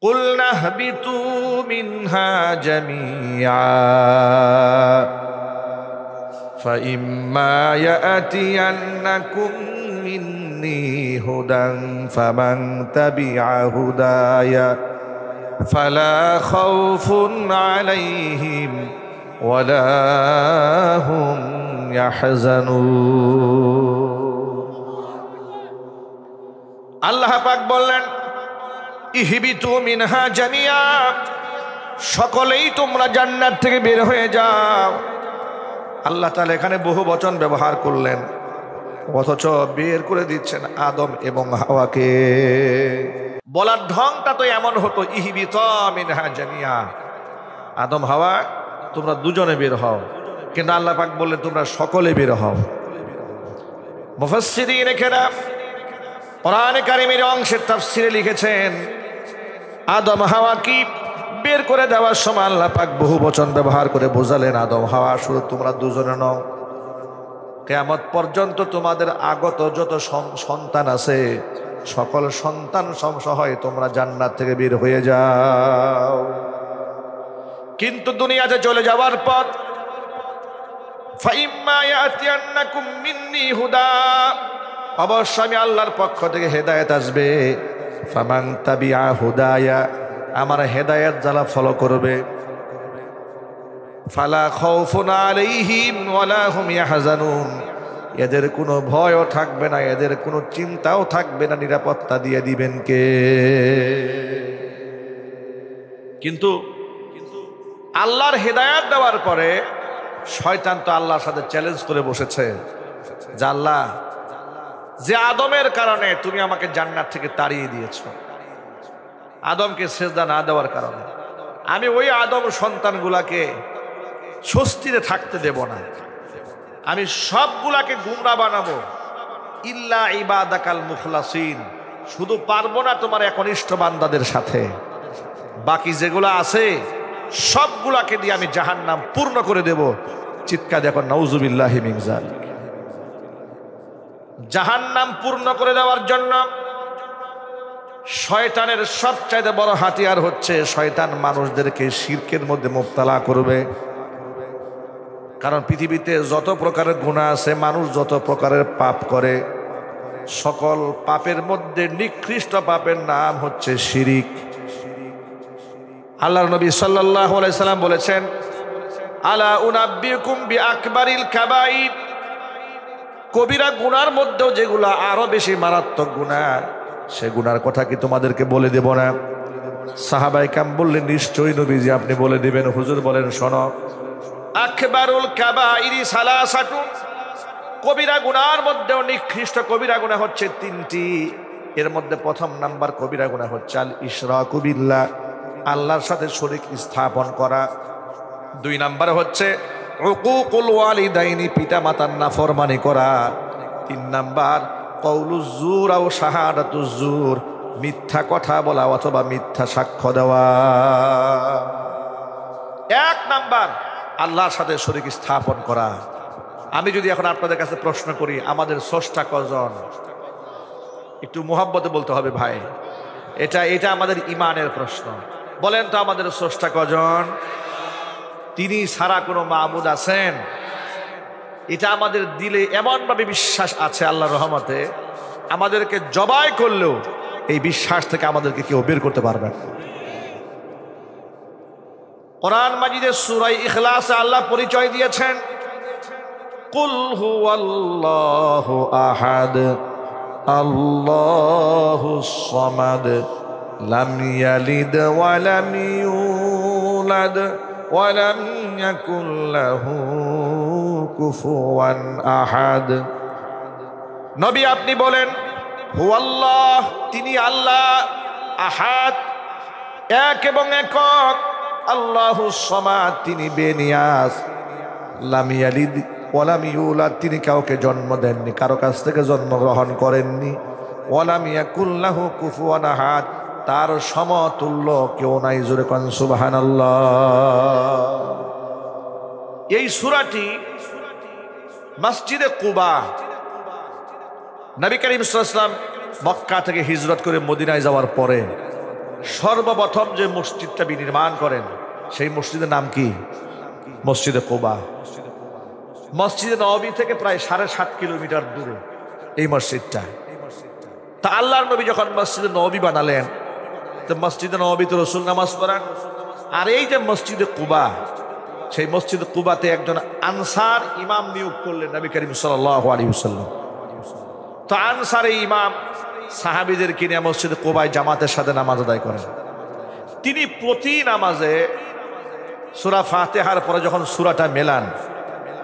قُلْنَا اهْبِطُوا مِنْهَا جَمِيعًا فَإِمَّا يَأْتِيَنَّكُم مِّنِّي هُدًى فَمَن تَبِعَ هُدَايَ فَلَا خَوْفٌ عَلَيْهِمْ وَلَا هُمْ يَحْزَنُونَ। আল্লাহ পাক বললেন, ইহবিতু মিনহা জামিয়া, সকলেই তোমরা জান্নাত থেকে বের হয়ে যাও। আল্লাহ তাআলা এখানে বহু বচন ব্যবহার করলেন, অথচ বের করে দিচ্ছেন আদম এবং হাওয়াকে। বলার ঢংটা তো এমন হতো, ইহবিতু মিনহা জামিয়া, আদম হাওয়া তোমরা দুজনে বের হও, কিন্তু আল্লাহ পাক বললেন তোমরা সকলে বের হও। মুফাসসিরিন কেরাম কোরআনে কারিমের অংশের তাফসিরে লিখেছেন, আদম হাওয়া কি বের করে দেওয়ার সময় আল্লাহ পাক বহু বচন ব্যবহার করে বোঝালেন, আদম হাওয়া শুধু তোমরা দুজনে নও, কিয়ামত পর্যন্ত তোমাদের আগত যত সন্তান আছে সকল সন্তান সহ তোমরা জান্নাত থেকে বের হয়ে যাও। কিন্তু দুনিয়াতে চলে যাওয়ার পর ফাইম্মা ইয়াতিয়ান্নাকুম মিন্নি হুদা, অবশ্যই আমি আল্লাহর পক্ষ থেকে হেদায়েত আসবে। ফামান তাবিআ হুদায়া, আমার হেদায়েত যারা ফলো করবে, ফালা খাউফুন আলাইহিম ওয়ালা হুম ইয়াহজানুন, এদের কোনো ভয়ও থাকবে না, এদের কোনো চিন্তাও থাকবে না, নিরাপত্তা দিয়ে দিবেন কে? কিন্তু আল্লাহর হেদায়েত দেওয়ার পরে শয়তান তো আল্লাহর সাথে চ্যালেঞ্জ করে বসেছে যে আল্লাহ, যে আদমের কারণে তুমি আমাকে জান্নাত থেকে তাড়িয়ে দিয়েছ, আদমকে সেজদা না দেওয়ার কারণে আমি ওই আদম সন্তানগুলাকে স্বস্তিতে থাকতে দেব না, আমি সবগুলাকে গুমরা বানাবো, ইল্লা ইবাদাকাল মুখলাসিন, শুধু পারবো না তোমার একনিষ্ঠ বান্দাদের সাথে, বাকি যেগুলো আছে সবগুলাকে দিয়ে আমি জাহান্নাম পূর্ণ করে দেব। চিৎকার দেখো নাউজুবিল্লাহি মিন যালিক। জাহান্নাম পূর্ণ করে দেওয়ার জন্য শয়তানের সবচাইতে বড় হাতিয়ার হচ্ছে, শয়তান মানুষদেরকে শিরকের মধ্যে মুবতালা করবে। কারণ পৃথিবীতে যত প্রকারের গুনাহ আছে, মানুষ যত প্রকারের পাপ করে, সকল পাপের মধ্যে নিকৃষ্ট পাপের নাম হচ্ছে শিরিক। আল্লাহর নবী সাল্লাল্লাহু আলাইহি সাল্লাম বলেছেন, আলা উনাব্বিউকুম বিআকবারিল কাবাইর, কবিরা গুনার মধ্যেও যেগুলা আরো বেশি মারাত্মক গুনাহ, সে গুনার কথা কি তোমাদেরকে বলে দেব না? সাহাবায়ে কেরাম বললেন, নিশ্চয়ই নবীজি আপনি বলে দিবেন। হুজুর বলেন, শোনো, আকবারুল কাবাইরি সালাসাতুন, কবিরা গুনার মধ্যেও নিকৃষ্ট কবিরা গুনাহ হচ্ছে তিনটি। এর মধ্যে প্রথম নাম্বার কবিরা গুনাহ হচ্ছে আল ইশরাকু বিল্লাহ, আল্লাহর সাথে শরীক স্থাপন করা। দুই নাম্বার হচ্ছে উকুকুল ওয়ালিদাইনি, পিতা মাতার নাফরমানি করা। তিন নাম্বার কওলুজ জুর আও শাহাদাতুজ জুর, মিথ্যা কথা বলা অথবা মিথ্যা সাক্ষ্য দেওয়া। এক নাম্বার আল্লাহর সাথে শরীক স্থাপন করা। আমি যদি এখন আপনাদের কাছে প্রশ্ন করি, আমাদের স্রষ্টা কজন? একটু মুহাব্বতে বলতে হবে ভাই, এটা আমাদের ইমানের প্রশ্ন। বলেন তো আমাদের স্রষ্টা কজন? তিনি ছাড়া কোনো মাবুদ আছেন? এটা আমাদের দিলে এমনভাবে বিশ্বাস আছে, আল্লাহর রহমতে আমাদেরকে জবাই করলেও এই বিশ্বাস থেকে আমাদেরকে কেউ বের করতে পারবেন। কোরআন মাজিদের সূরা ইখলাসে আল্লাহ পরিচয় দিয়েছেন, কুল হুয়াল্লাহু আহাদ আল্লাহুস সামাদ লাম ইয়ালিদ ওয়া লাম ইউলাদ ওয়া লাম ইয়াকুল লাহু কুফুয়ান আহাদ। নবী আপনি বলেন, হুয়াল্লাহ, তিনি আল্লাহ, আহাদ, এক এবং একক, আল্লাহুস সামাদ, তিনি বেনিয়াজ, লাম ইয়ালিদ ওয়া লাম ইউলাদ, তিনি কাউকে জন্ম দেননি, কারো কাছ থেকে জন্মগ্রহণ করেননি, ওয়া লাম ইয়াকুল লাহু কুফুয়ান আহাদ, তার সমতুল্য কেউ নাই। জোরে কোন সুবহানাল্লাহ। এই সূরাটি মসজিদে কুবা, নবী করিম সাল্লাল্লাহু আলাইহি ওয়াসাল্লাম মক্কা থেকে হিজরত করে মদিনায় যাওয়ার পরে সর্বপ্রথম যে মসজিদটা বিনির্মাণ করেন সেই মসজিদের নাম কি? মসজিদে কুবা। মসজিদে নববী থেকে প্রায় 7.5 কিলোমিটার দূরে এই মসজিদটা। তা আল্লাহর নবী যখন মসজিদে নববী বানালেন, তো মসজিদে নববীতে রাসূল নামাজ পড়ান। আর এই যে মসজিদে কুবা, সেই মসজিদে কুবাতে একজন আনসার ইমাম নিয়োগ করলেন নবী করিম সাল্লাল্লাহু আলাইহি ওয়াসাল্লাম। তো আনসার এই ইমাম সাহাবীদেরকে নিয়ে মসজিদে কুবায় জামাতের সাথে নামাজ আদায় করেন। তিনি প্রতি নামাজে সূরা ফাতিহার পরে যখন সূরাটা মেলান,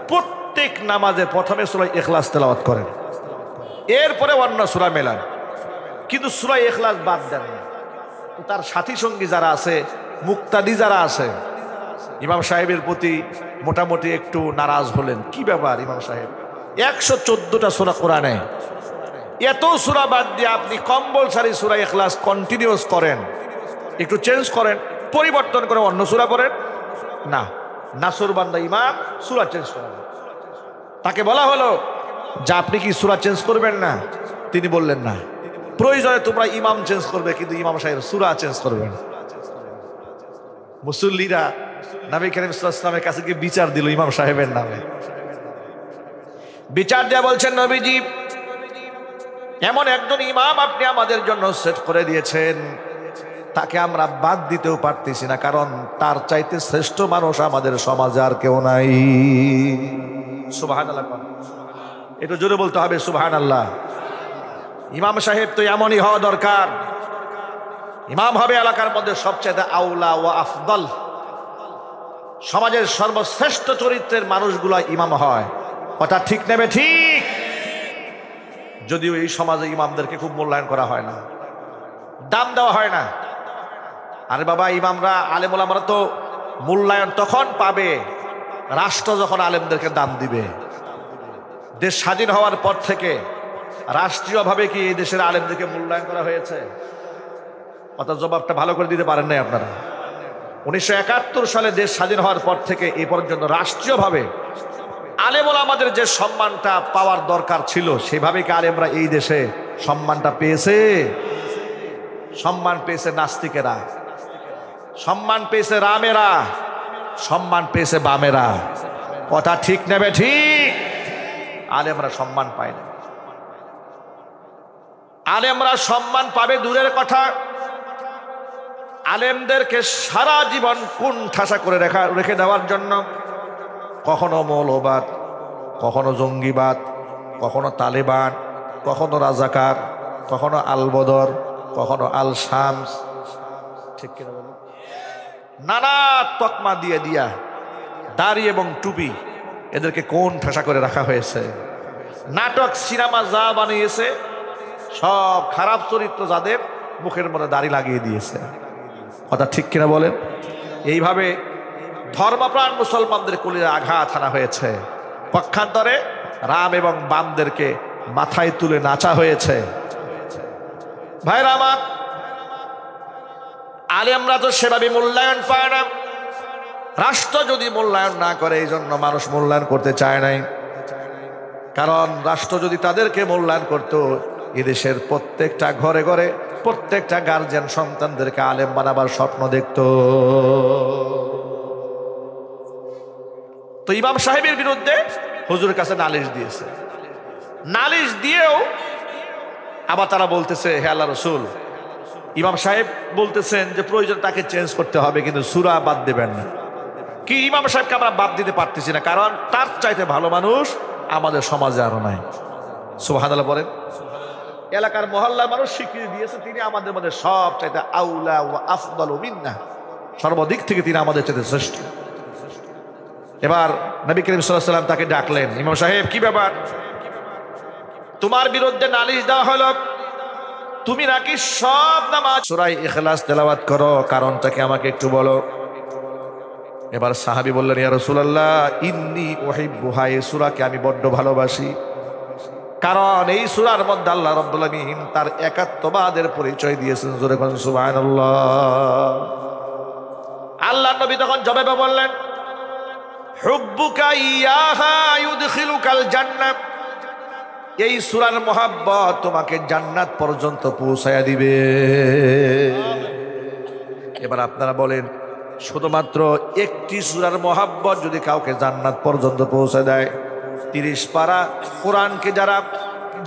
প্রত্যেক নামাজে প্রথমে সূরা ইখলাস তেলাওয়াত করেন, এরপরে অন্য সূরা মেলান, কিন্তু সূরা ইখলাস বাদ দেন না। তো তার সাথী সঙ্গী যারা আছে, মুক্তাদি যারা আছে, ইমাম সাহেবের প্রতি মোটামুটি একটু নারাজ হলেন। কি ব্যাপার ইমাম সাহেব, 114টা সূরা কোরআনে, এত সূরা বাদ দিয়ে আপনি কম্পালসারি সূরা ইখলাস কন্টিনিউয়াস করেন, একটু চেঞ্জ করেন, পরিবর্তন করে অন্য সূরা পড়েন না। নাসরবান্দা ইমাম সূরা চেঞ্জ করেন। তাকে বলা হলো যে আপনি কি সূরা চেঞ্জ করবেন না? তিনি বললেন না, প্রয়োজনে তোমরা ইমাম চেঞ্জ করবে, কিন্তু ইমাম সাহেব সূরা চেঞ্জ করবেন। মুসল্লিরা নবী করিম সাল্লাল্লাহু আলাইহি ওয়াসাল্লামের কাছে গিয়ে বিচার দিল ইমাম সাহেবের নামে। বিচার দেয়া বলছেন, নবীজি এমন একজন ইমাম আপনি আমাদের জন্য সেট করে দিয়েছেন, তাকে আমরা বাদ দিতেও পারতেছি না, কারণ তার চাইতে শ্রেষ্ঠ মানুষ আমাদের সমাজে আর কেউ নাই। সুবহানাল্লাহ, একটু জোরে বলতে হবে সুবহানাল্লাহ। ইমাম সাহেব তো এমনই হওয়া দরকার। ইমাম হবে এলাকার মধ্যে সবচেয়ে আউলা ও আফদল, সমাজের সর্বশ্রেষ্ঠ চরিত্রের মানুষগুলো ইমাম হয়। কথা ঠিক নেবে ঠিক? যদিও এই সমাজে ইমামদেরকে খুব মূল্যায়ন করা হয় না, দাম দেওয়া হয় না। আরে বাবা, ইমামরা আলেম ওলামারা তো মূল্যায়ন তখন পাবে রাষ্ট্র যখন আলেমদেরকে দাম দিবে। দেশ স্বাধীন হওয়ার পর থেকে রাষ্ট্রীয়ভাবে কি এই দেশের আলেমদেরকে মূল্যায়ন করা হয়েছে? অর্থাৎ জবাবটা ভালো করে দিতে পারেন নাই আপনারা। 1971 সালে দেশ স্বাধীন হওয়ার পর থেকে এ পর্যন্ত রাষ্ট্রীয়ভাবে আলেম ওলামাদের যে সম্মানটা পাওয়ার দরকার ছিল, সেভাবে কি আলেমরা এই দেশে সম্মানটা পেয়েছে? সম্মান পেয়েছে নাস্তিকেরা, সম্মান পেয়েছে রামেরা, সম্মান পেয়েছে বামেরা। কথা ঠিক নেবে ঠিক? আলেমরা সম্মান পায় না। আলেমরা সম্মান পাবে দূরের কথা, আলেমদেরকে সারা জীবন কোন ঠাসা করে রেখে দেওয়ার জন্য কখনো মৌলবাদ, কখনো জঙ্গিবাদ, কখনো তালেবান, কখনো রাজাকার, কখনো আল বদর, কখনো আল শামস, ঠিক কিনা বলুন, নানা তকমা দিয়ে দিয়া দাড়ি এবং টুপি এদেরকে কোন ঠাসা করে রাখা হয়েছে। নাটক সিনেমা যা বানিয়েছে সব খারাপ চরিত্র যাদের, মুখের মধ্যে দাড়ি লাগিয়ে দিয়েছে। কথা ঠিক কিনা বলেন? এইভাবে ধর্মপ্রাণ মুসলমানদের কলিজায় আঘাত হানা হয়েছে। পক্ষান্তরে রাম এবং বামদেরকে মাথায় তুলে নাচা হয়েছে। ভাইরা আমার, আলেমরা তো সেভাবে মূল্যায়ন পায় না। রাষ্ট্র যদি মূল্যায়ন না করে, এই জন্য মানুষ মূল্যায়ন করতে চায় নাই। কারণ রাষ্ট্র যদি তাদেরকে মূল্যায়ন করত, এদেশের প্রত্যেকটা ঘরে ঘরে প্রত্যেকটা গার্জিয়ান সন্তানদেরকে আলেম বানাবার স্বপ্ন দেখত। তো ইমাম সাহেবের বিরুদ্ধে হুজুরের কাছে নালিশ দিয়েছে। নালিশ দিয়েও আবার তারা বলতেছে, হে আল্লাহ রসুল, ইমাম সাহেব বলতেছেন যে প্রয়োজন তাকে চেঞ্জ করতে হবে, কিন্তু সূরা বাদ দেবেন না। কি ইমাম সাহেবকে আমরা বাদ দিতে পারতেছি না, কারণ তার চাইতে ভালো মানুষ আমাদের সমাজে আরো নাই। সুবহানাল্লাহ বলেন। এলাকার মহল্লার মানুষ স্বীকৃতি দিয়েছে তিনি আমাদের মধ্যে সব চাইতে আউলা ওয়া আফদাল মিন্না, সর্বদিক থেকে তিনি আমাদের চাইতে শ্রেষ্ঠ। এবার নবী করিম সাল্লাল্লাহু আলাইহি ওয়াসাল্লাম তাকে ডাকলেন, ইমাম সাহেব কি ব্যাপার, তোমার বিরুদ্ধে নালিশ দেওয়া হলো, তুমি নাকি সব নামাজ সূরা ইখলাস তেলাওয়াত করো, কারণটাকে আমাকে একটু বলো। এবার সাহাবী বললেন, ইয়া রাসূলুল্লাহ, ইন্নী উহিব্বুহা, এই সূরাকে আমি বড্ড ভালোবাসি, কারণ এই সূরার মধ্যে আল্লাহ রাব্বুল আলামিন তার একাত্মবাদের পরিচয় দিয়েছেন। জোরে বলেন সুবহানাল্লাহ। আল্লাহ নবী তখন জবাবে বললেন, হুব্বুকা ইয়াহা ইউদখিলুকাল জান্নাহ, এই সূরার মহব্বত তোমাকে জান্নাত পর্যন্ত পৌঁছায়া দিবে। এবার আপনারা বলেন, শুধুমাত্র একটি সূরার মহাব্বত যদি কাউকে জান্নাত পর্যন্ত পৌঁছে দেয়, 30 পারা কোরআনকে যারা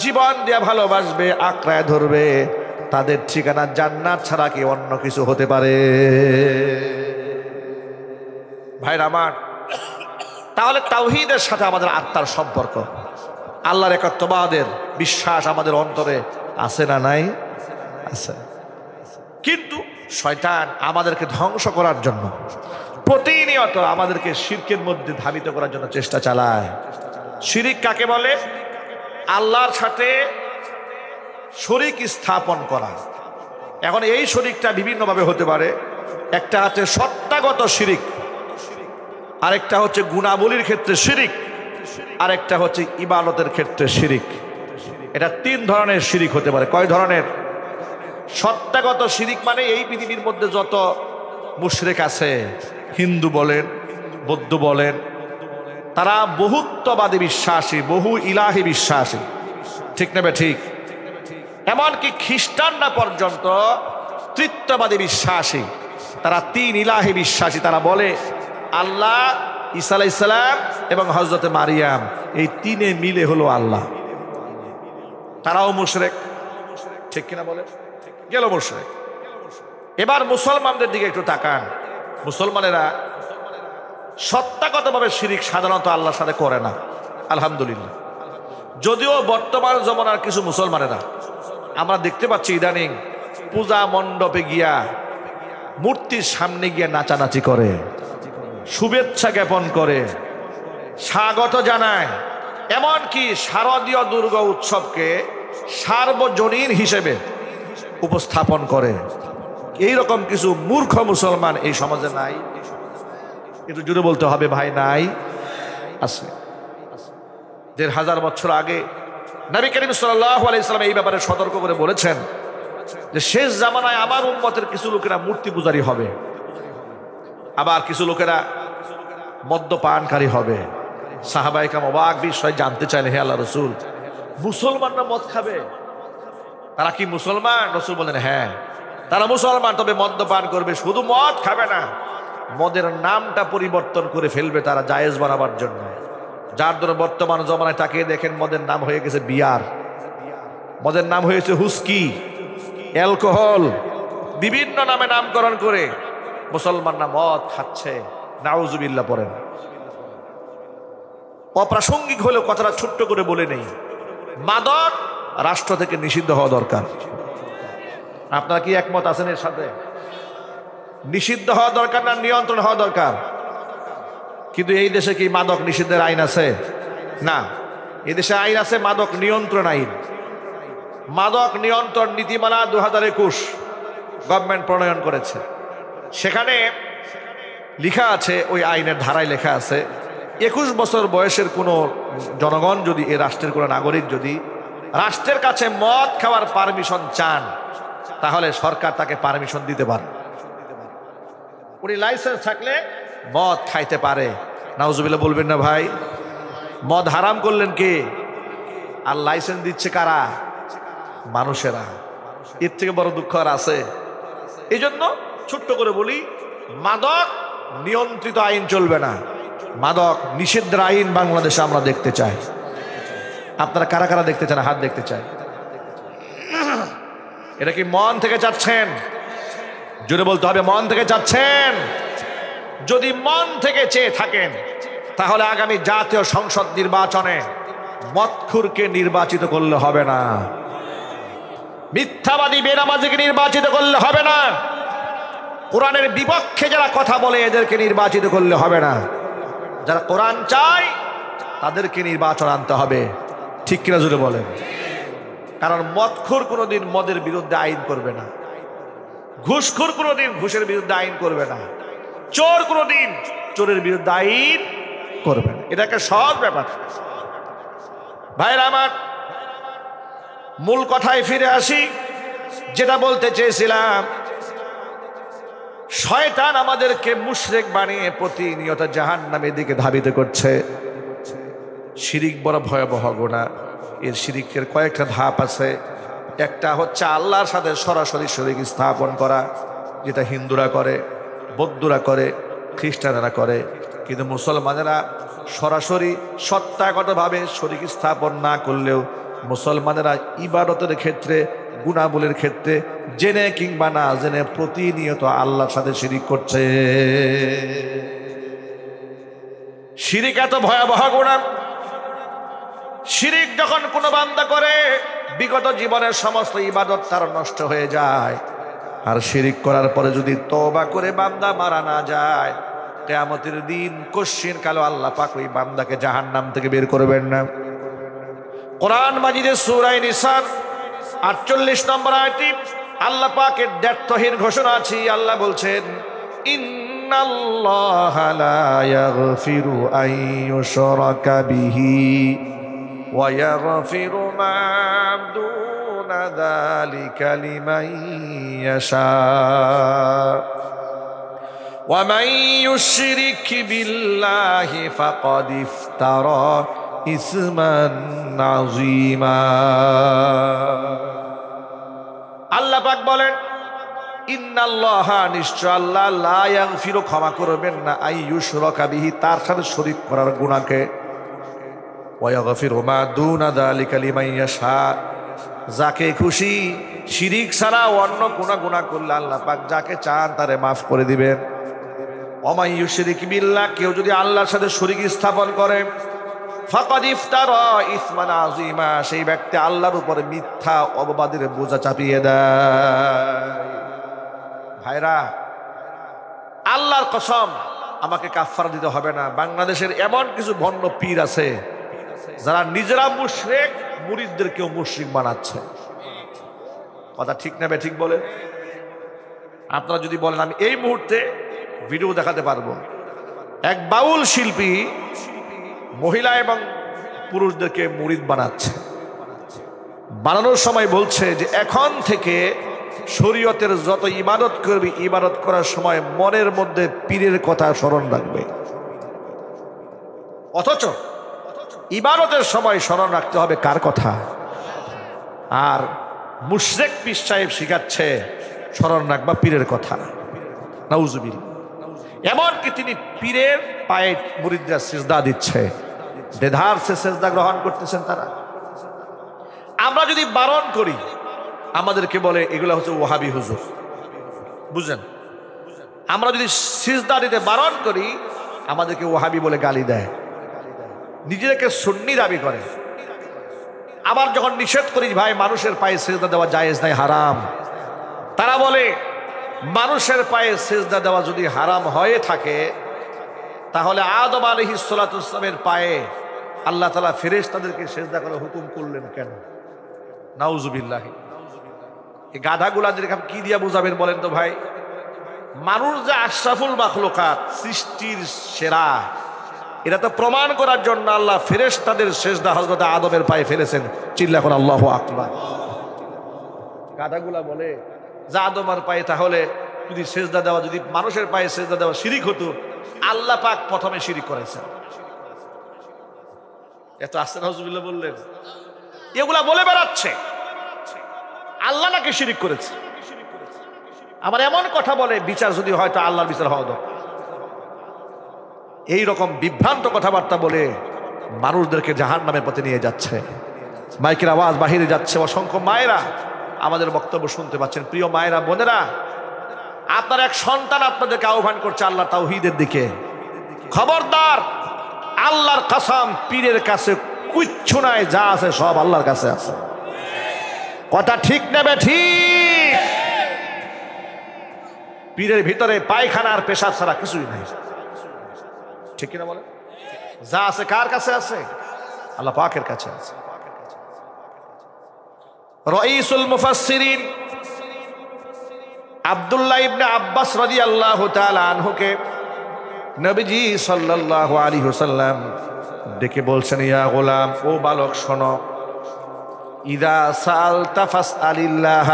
জীবন দিয়ে ভালোবাসবে, আঁকড়ায় ধরবে, তাদের ঠিকানা জান্নাত ছাড়া কি অন্য কিছু হতে পারে? ভাইরা আমার, তাহলে তাওহীদের সাথে আমাদের আত্মার সম্পর্ক, আল্লাহর একাত্মবাদের বিশ্বাস আমাদের অন্তরে আছে না নাই? আছে। কিন্তু শয়তান আমাদেরকে ধ্বংস করার জন্য প্রতিনিয়ত আমাদেরকে শিরকের মধ্যে ধাবিত করার জন্য চেষ্টা চালায়। শিরিক কাকে বলে? আল্লাহর সাথে শরীক স্থাপন করা। এখন এই শরীকটা বিভিন্নভাবে হতে পারে। একটা হচ্ছে সত্তাগত শিরিক, আরেকটা হচ্ছে গুণাবলীর ক্ষেত্রে শিরিক, আরেকটা হচ্ছে ইবাদতের ক্ষেত্রে শিরিক। এটা 3 ধরনের শিরিক হতে পারে। কয় ধরনের? সত্তাগত শিরিক মানে এই পৃথিবীর মধ্যে যত মুশরিক আছে, হিন্দু বলেন, বৌদ্ধ বলেন, তারা বহুত্ববাদী বিশ্বাসী, বহু ইলাহি বিশ্বাসী, ঠিক নেবে ঠিক। এমনকি খ্রিস্টানরা পর্যন্ত তৃত্ববাদী বিশ্বাসী, তারা 3 ইলাহি বিশ্বাসী। তারা বলে আল্লাহ, ঈসা আলাইহিস সালাম এবং হযরতে মারিয়াম, এই 3 মিলে হলো আল্লাহ। তারাও মুশরিক, ঠিক কিনা বলে? গেল মুশরিক। এবার মুসলমানদের দিকে একটু তাকান। মুসলমানেরা সত্তাগতভাবে শিরিক সাধারণত আল্লাহর সাথে করে না, আলহামদুলিল্লাহ। যদিও বর্তমান জমানার কিছু মুসলমানেরা আমরা দেখতে পাচ্ছি ইদানিং পূজা মণ্ডপে গিয়া মূর্তির সামনে গিয়ে নাচানাচি করে, শুভেচ্ছা জ্ঞাপন করে, স্বাগত জানায়, এমনকি শারদীয় দুর্গা উৎসবকে সার্বজনীন হিসেবে উপস্থাপন করে। এইরকম কিছু মূর্খ মুসলমান এই সমাজে নাই? একটু জুড়ে বলতে হবে ভাই, নাই? আছে। 1500 বছর আগে নবী করিম সাল্লাল্লাহু আলাইহি সাল্লাম এই ব্যাপারে সতর্ক করে বলেছেন যে শেষ জামানায় আমার উম্মতের কিছু লোকেরা মূর্তি পূজারী হবে, আবার কিছু লোকেরা মদ্যপানকারী হবে। সাহাবায়ে কেরাম অবাক বিষয় জানতে চাইলেন, হে আল্লাহ রাসূল, মুসলমানরা মদ খাবে? তারা কি মুসলমান? রাসূল বলেন, হ্যাঁ তারা মুসলমান, তবে মদ্যপান করবে। শুধু মদ খাবে না, মদের নামটা পরিবর্তন করে ফেলবে তারা জায়েজ বানাবার জন্য। যার ধরে বর্তমান জমানায় তাকিয়ে দেখেন, মদের নাম হয়ে গেছে বিয়ার, মদের নাম হয়েছে হুস্কি, অ্যালকোহল, বিভিন্ন নামে নামকরণ করে মুসলমানরা মদ খাচ্ছে। নাউজুবিল্লাহ পড়েন। অপ্রাসঙ্গিক হলেও কথাটা ছোট্ট করে বলে নেই, মাদক রাষ্ট্র থেকে নিষিদ্ধ হওয়া দরকার। আপনারা কি একমত আছেন এর সাথে? নিষিদ্ধ হওয়া দরকার না নিয়ন্ত্রণ হওয়া দরকার? কিন্তু এই দেশে কি মাদক নিষিদ্ধের আইন আছে? না, এই দেশে আইন আছে মাদক নিয়ন্ত্রণ আইন। মাদক নিয়ন্ত্রণ নীতিমালা 2021 গভর্নমেন্ট প্রণয়ন করেছে। সেখানে লেখা আছে, ওই আইনের ধারায় লেখা আছে, 21 বছর বয়সের কোনো জনগণ যদি, এ রাষ্ট্রের কোনো নাগরিক যদি রাষ্ট্রের কাছে মদ খাওয়ার পারমিশন চান, তাহলে সরকার তাকে পারমিশন দিতে পারে। উনি লাইসেন্স থাকলে মদ খাইতে পারে। নাউজুবিল্লাহ বলবেন না ভাই? মদ হারাম করলেন কে? আর লাইসেন্স দিচ্ছে কারা? মানুষেরা। এর থেকে বড় দুঃখ আর আছে? এই জন্য ছোট্ট করে বলি, মাদক নিয়ন্ত্রিত আইন চলবে না, মাদক নিষিদ্ধের আইন বাংলাদেশে আমরা দেখতে চাই। আপনারা কারা কারা দেখতে চান? হাত দেখতে চাই। এটা কি মন থেকে চাচ্ছেন? জোরে বলতে হবে, মন থেকে চাচ্ছেন? যদি মন থেকে চেয়ে থাকেন, তাহলে আগামী জাতীয় সংসদ নির্বাচনে মদখুরকে নির্বাচিত করলে হবে না, মিথ্যাবাদী বেনামাজিকে নির্বাচিত করলে হবে না, কোরআনের বিপক্ষে যারা কথা বলে এদেরকে নির্বাচিত করলে হবে না। যারা কোরআন চায় তাদেরকে নির্বাচন আনতে হবে, ঠিক কিনা জোরে বলেন? কারণ মদখোর কোনোদিন মদের বিরুদ্ধে আইন করবে না, ঘুষখোর কোনোদিন ঘুষের বিরুদ্ধে আইন করবে না, চোর কোনোদিন চোরের বিরুদ্ধে আইন করবে না। এটা একটা সহজ ব্যাপার। ভাইরা আমার, মূল কথায় ফিরে আসি। যেটা বলতে চেয়েছিলাম, শয়তান আমাদেরকে মুশরিক বানিয়ে প্রতিনিয়ত জাহান্নামের দিকে ধাবিত করছে। শিরিক বড় ভয়াবহ গুনাহ। এর শিরিকের কয়েকটা ধাপ আছে। একটা হচ্ছে আল্লাহর সাথে সরাসরি শরীক স্থাপন করা, যেটা হিন্দুরা করে, বৌদ্ধরা করে, খ্রিস্টানেরা করে। কিন্তু মুসলমানেরা সরাসরি সত্তাগতভাবে শরীক স্থাপন না করলেও মুসলমানেরা ইবাদতের ক্ষেত্রে, গুনাহগুলির ক্ষেত্রে জেনে কিংবা না জেনে প্রতিনিয়ত আল্লাহর সাথে শিরিক করছে। শিরিক এত ভয়াবহ গুনাহ, শিরিক যখন কোনো বান্দা করে বিগত জীবনের সমস্ত ইবাদত তার নষ্ট হয়ে যায়। আর শিরিক করার পরে যদি তওবা করে বান্দা মারা না যায়, কিয়ামতের দিন কশিন কালো আল্লাহ পাক ওই বান্দাকে জাহান্নাম থেকে বের করবেন না। কোরআন মাজিদের সূরা নিসা 48 নম্বর আয়াতে আল্লাহ পাকের দ্ব্যর্থহীন ঘোষণা আছে। আল্লাহ বলছেন, ইন্নাল্লাহা লা ইয়াগফিরু আন ইউশরাকা বিহি ওয়া ইয়াগফিরু মা দুনা যালিকা লিমান ইয়াশা ওয়া মান ইউশরিক বিল্লাহি ফাকাদ ইফতারা ইসমান আযীমা। আল্লাহ পাক বলেন, ইন্নাল্লাহা নিশ্চয় আল্লাহ লা ইয়াগফিরু ক্ষমা করবেন না আন ইউশরাকা বিহি তার সাথে শরীক করার গুনাহকে, ওয়া ইয়াগফিরু মা দুনা যালিকা লিমান ইয়াশা যাকে খুশি শিরিক ছাড়া অন্য কোন গুনাহ করলে আল্লাহ পাক যাকে চান তারে মাফ করে দিবেন। ওয়া মান ইউশরিক বিল্লাহ কেউ যদি আল্লাহর সাথে শরীক স্থাপন করে, ফাকাদ ইফতারা ইসমান আযীমা সেই ব্যক্তি আল্লাহর উপরে মিথ্যা অপবাদের বোঝা চাপিয়ে দেয়। ভাইরা, আল্লাহর কসম আমাকে কাফারা দিতে হবে না। বাংলাদেশের এমন কিছু ভণ্ড পীর আছে যারা নিজেরা মুশরিক, মুরিদদেরকেও মুশরিক বানাচ্ছে। কথা ঠিক না বে ঠিক বলে? আপনারা যদি বলেন আমি এই মুহূর্তে ভিডিও দেখাতে পারবো, এক বাউল শিল্পী মহিলা এবং পুরুষদেরকে মুরিদ বানাচ্ছে। বানানোর সময় বলছে যে এখন থেকে শরীয়তের যত ইবাদত করবি, ইবাদত করার সময় মনের মধ্যে পীরের কথা স্মরণ রাখবে। অথচ ইবাদতের সময় স্মরণ রাখতে হবে কার কথা? আর মুশরিক পীর সাহেব শিখাচ্ছে স্মরণ রাখবা পীরের কথা। নাউজুবিল্লাহ। এমনকি তিনি পীরের পায়ে মুরিদরা সিজদা দিচ্ছে, দেধার সে সিজদা গ্রহণ করতেছেন তারা। আমরা যদি বারণ করি আমাদেরকে বলে এগুলো হচ্ছে ওয়াহাবি হুজুর, বুঝলেন? আমরা যদি সিজদা দিতে বারণ করি আমাদেরকে ওয়াহাবি বলে গালি দেয়, নিজেদেরকে সুন্নি দাবি করে। আবার যখন নিষেধ করি ভাই মানুষের পায়ে সিজদা দেওয়া জায়েজ নাই, হারাম, তারা বলে মানুষের পায়ে সিজদা দেওয়া যদি হারাম হয়ে থাকে তাহলে আদম আলাইহিস সালাতু ওয়াস সালামের পায়ে আল্লাহ তাআলা ফেরেশতাদেরকে সিজদা করার হুকুম করলেন কেন? নাউজুবিল্লাহ। এই গাধাগুলাদেরকে কি দিয়া বুঝাবেন বলেন তো ভাই? মানুষ যে আশরাফুল মাখলুকাত, সৃষ্টির সেরা, এটা তো প্রমাণ করার জন্য আল্লাহ ফেরেশতাদের সিজদা হযরত আদমের পায়ে ফেলেছেন। চিল্লা করে আল্লাহু আকবার। গাধাগুলা বলে যে আদমের পায়ে তাহলে যদি সিজদা দেওয়া, যদি মানুষের পায়ে সিজদা দেওয়া শিরিক হতো, আল্লাহ পাক প্রথমে শিরিক করেছেন। এত আস্তে নাউজুবিল্লাহ বললেন। এগুলা বলে বেড়াচ্ছে আল্লাহ নাকি শিরিক করেছে। আবার এমন কথা বলে বিচার যদি হয় তো আল্লাহর বিচার হওয়া দরকার। এইরকম বিভ্রান্ত কথাবার্তা বলে মানুষদেরকে জাহান্নামের পথে নিয়ে যাচ্ছে। মাইকের আওয়াজ বাহিরে যাচ্ছে। অসংখ্য মায়েরা আমাদের বক্তব্য শুনতে পাচ্ছেন। প্রিয় মায়েরা, বোনেরা, আপনার এক সন্তান আপনাদেরকে আহ্বান করছে আল্লাহ তাওহীদের দিকে। খবরদার, আল্লাহর কসম, পীরের কাছে কিচ্ছু নাই, যা আছে সব আল্লাহর কাছে আছে। কথা ঠিক নেবে ঠিক? পীরের ভিতরে পায়খানা আর পেশাব ছাড়া কিছুই নাই, ঠিক কিনা বলে? যা আছে কার কাছে আছে? আল্লাহ পাকের কাছে আছে। রাইসুল মুফাসসিরিন আব্দুল্লাহ ইবনে আব্বাস রাদিয়াল্লাহু তাআলা আনহুকে নবীজি সাল্লাল্লাহু আলাইহি ওয়াসাল্লাম ডেকে বলছেন, ইয়া গোলাম, ও বালক শোনো, ইদা সালতা ফাসআলিল্লাহ,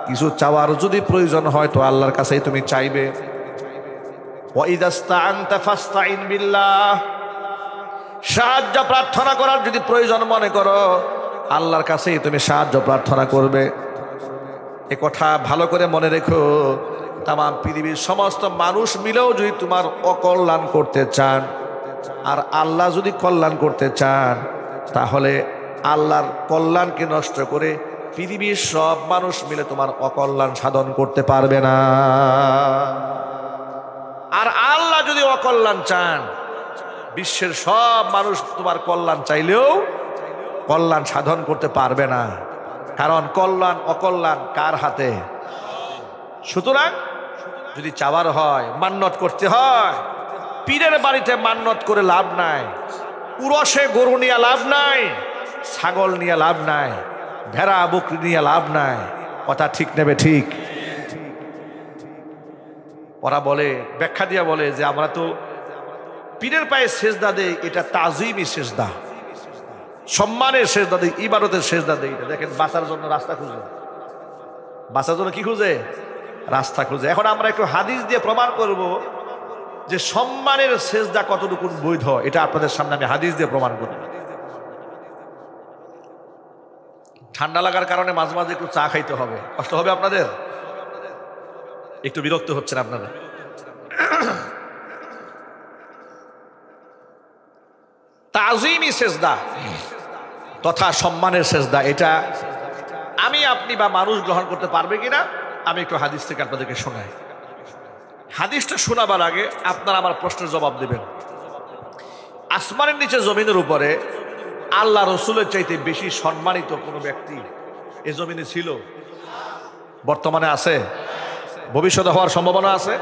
কিছু চাওয়ার যদি প্রয়োজন হয় তো আল্লাহর কাছেই তুমি চাইবে। ওয়া ইদা ইসতাআনতা ফাসতাইন বিল্লাহ, সাহায্য প্রার্থনা করার যদি প্রয়োজন মনে করো আল্লাহর কাছেই তুমি সাহায্য প্রার্থনা করবে। এ কথা ভালো করে মনে রেখো, তাম পৃথিবীর সমস্ত মানুষ মিলেও যদি তোমার অকল্যাণ করতে চান আর আল্লাহ যদি কল্যাণ করতে চান, তাহলে আল্লাহর কল্যাণকে নষ্ট করে পৃথিবীর সব মানুষ মিলে তোমার অকল্যাণ সাধন করতে পারবে না। আর আল্লাহ যদি অকল্যাণ চান, বিশ্বের সব মানুষ তোমার কল্যাণ চাইলেও কল্যাণ সাধন করতে পারবে না, কারণ কল্যাণ অকল্যাণ কার হাতে। সুতরাং যদি চাওয়ার হয়, মান্নত করতে হয়, পীরের বাড়িতে মান্নত করে লাভ নাই, উরসে গরু নিয়ে লাভ নাই, ছাগল নিয়ে লাভ নাই, ভেড়া বকরি নিয়ে লাভ নাই। কথা ঠিক নেবে ঠিক? ওরা বলে, ব্যাখ্যা দিয়া বলে যে আমরা তো পীরের পায়ে সেজদা দেই, এটা তাজিমি সেজদা, সম্মানের সেজদা দেই, ইবাদতের সেজদা দেই। দেখেন বাঁচার জন্য রাস্তা খুঁজে, বাঁচার জন্য কি খুঁজে? রাস্তা খুঁজে। এখন আমরা একটু হাদিস দিয়ে প্রমাণ করব যে সম্মানের সেজদা কতটুকু বৈধ, এটা আপনাদের সামনে আমি হাদিস দিয়ে প্রমাণ করব। ঠান্ডা লাগার কারণে মাঝে মাঝে একটু চা খাইতে হবে, কষ্ট হবে আপনাদের, একটু বিরক্ত হচ্ছেন আপনারা। তাজিমি সেজদা তথা সম্মানের সেজদা, এটা আমি আপনি বা মানুষ গ্রহণ করতে পারবে কিনা আমি একটু হাদিস থেকে আপনাদেরকে শোনাই। হাদিসটা শোনাবার আগে আপনারা আমার প্রশ্নের জবাব দেবেন। আসমানের নিচে জমিনের উপরে আল্লাহ রসুলের চাইতে বেশি সম্মানিত কোনো ব্যক্তি এ জমিনে ছিল? বর্তমানে আছে? ভবিষ্যতে হওয়ার সম্ভাবনা আছে?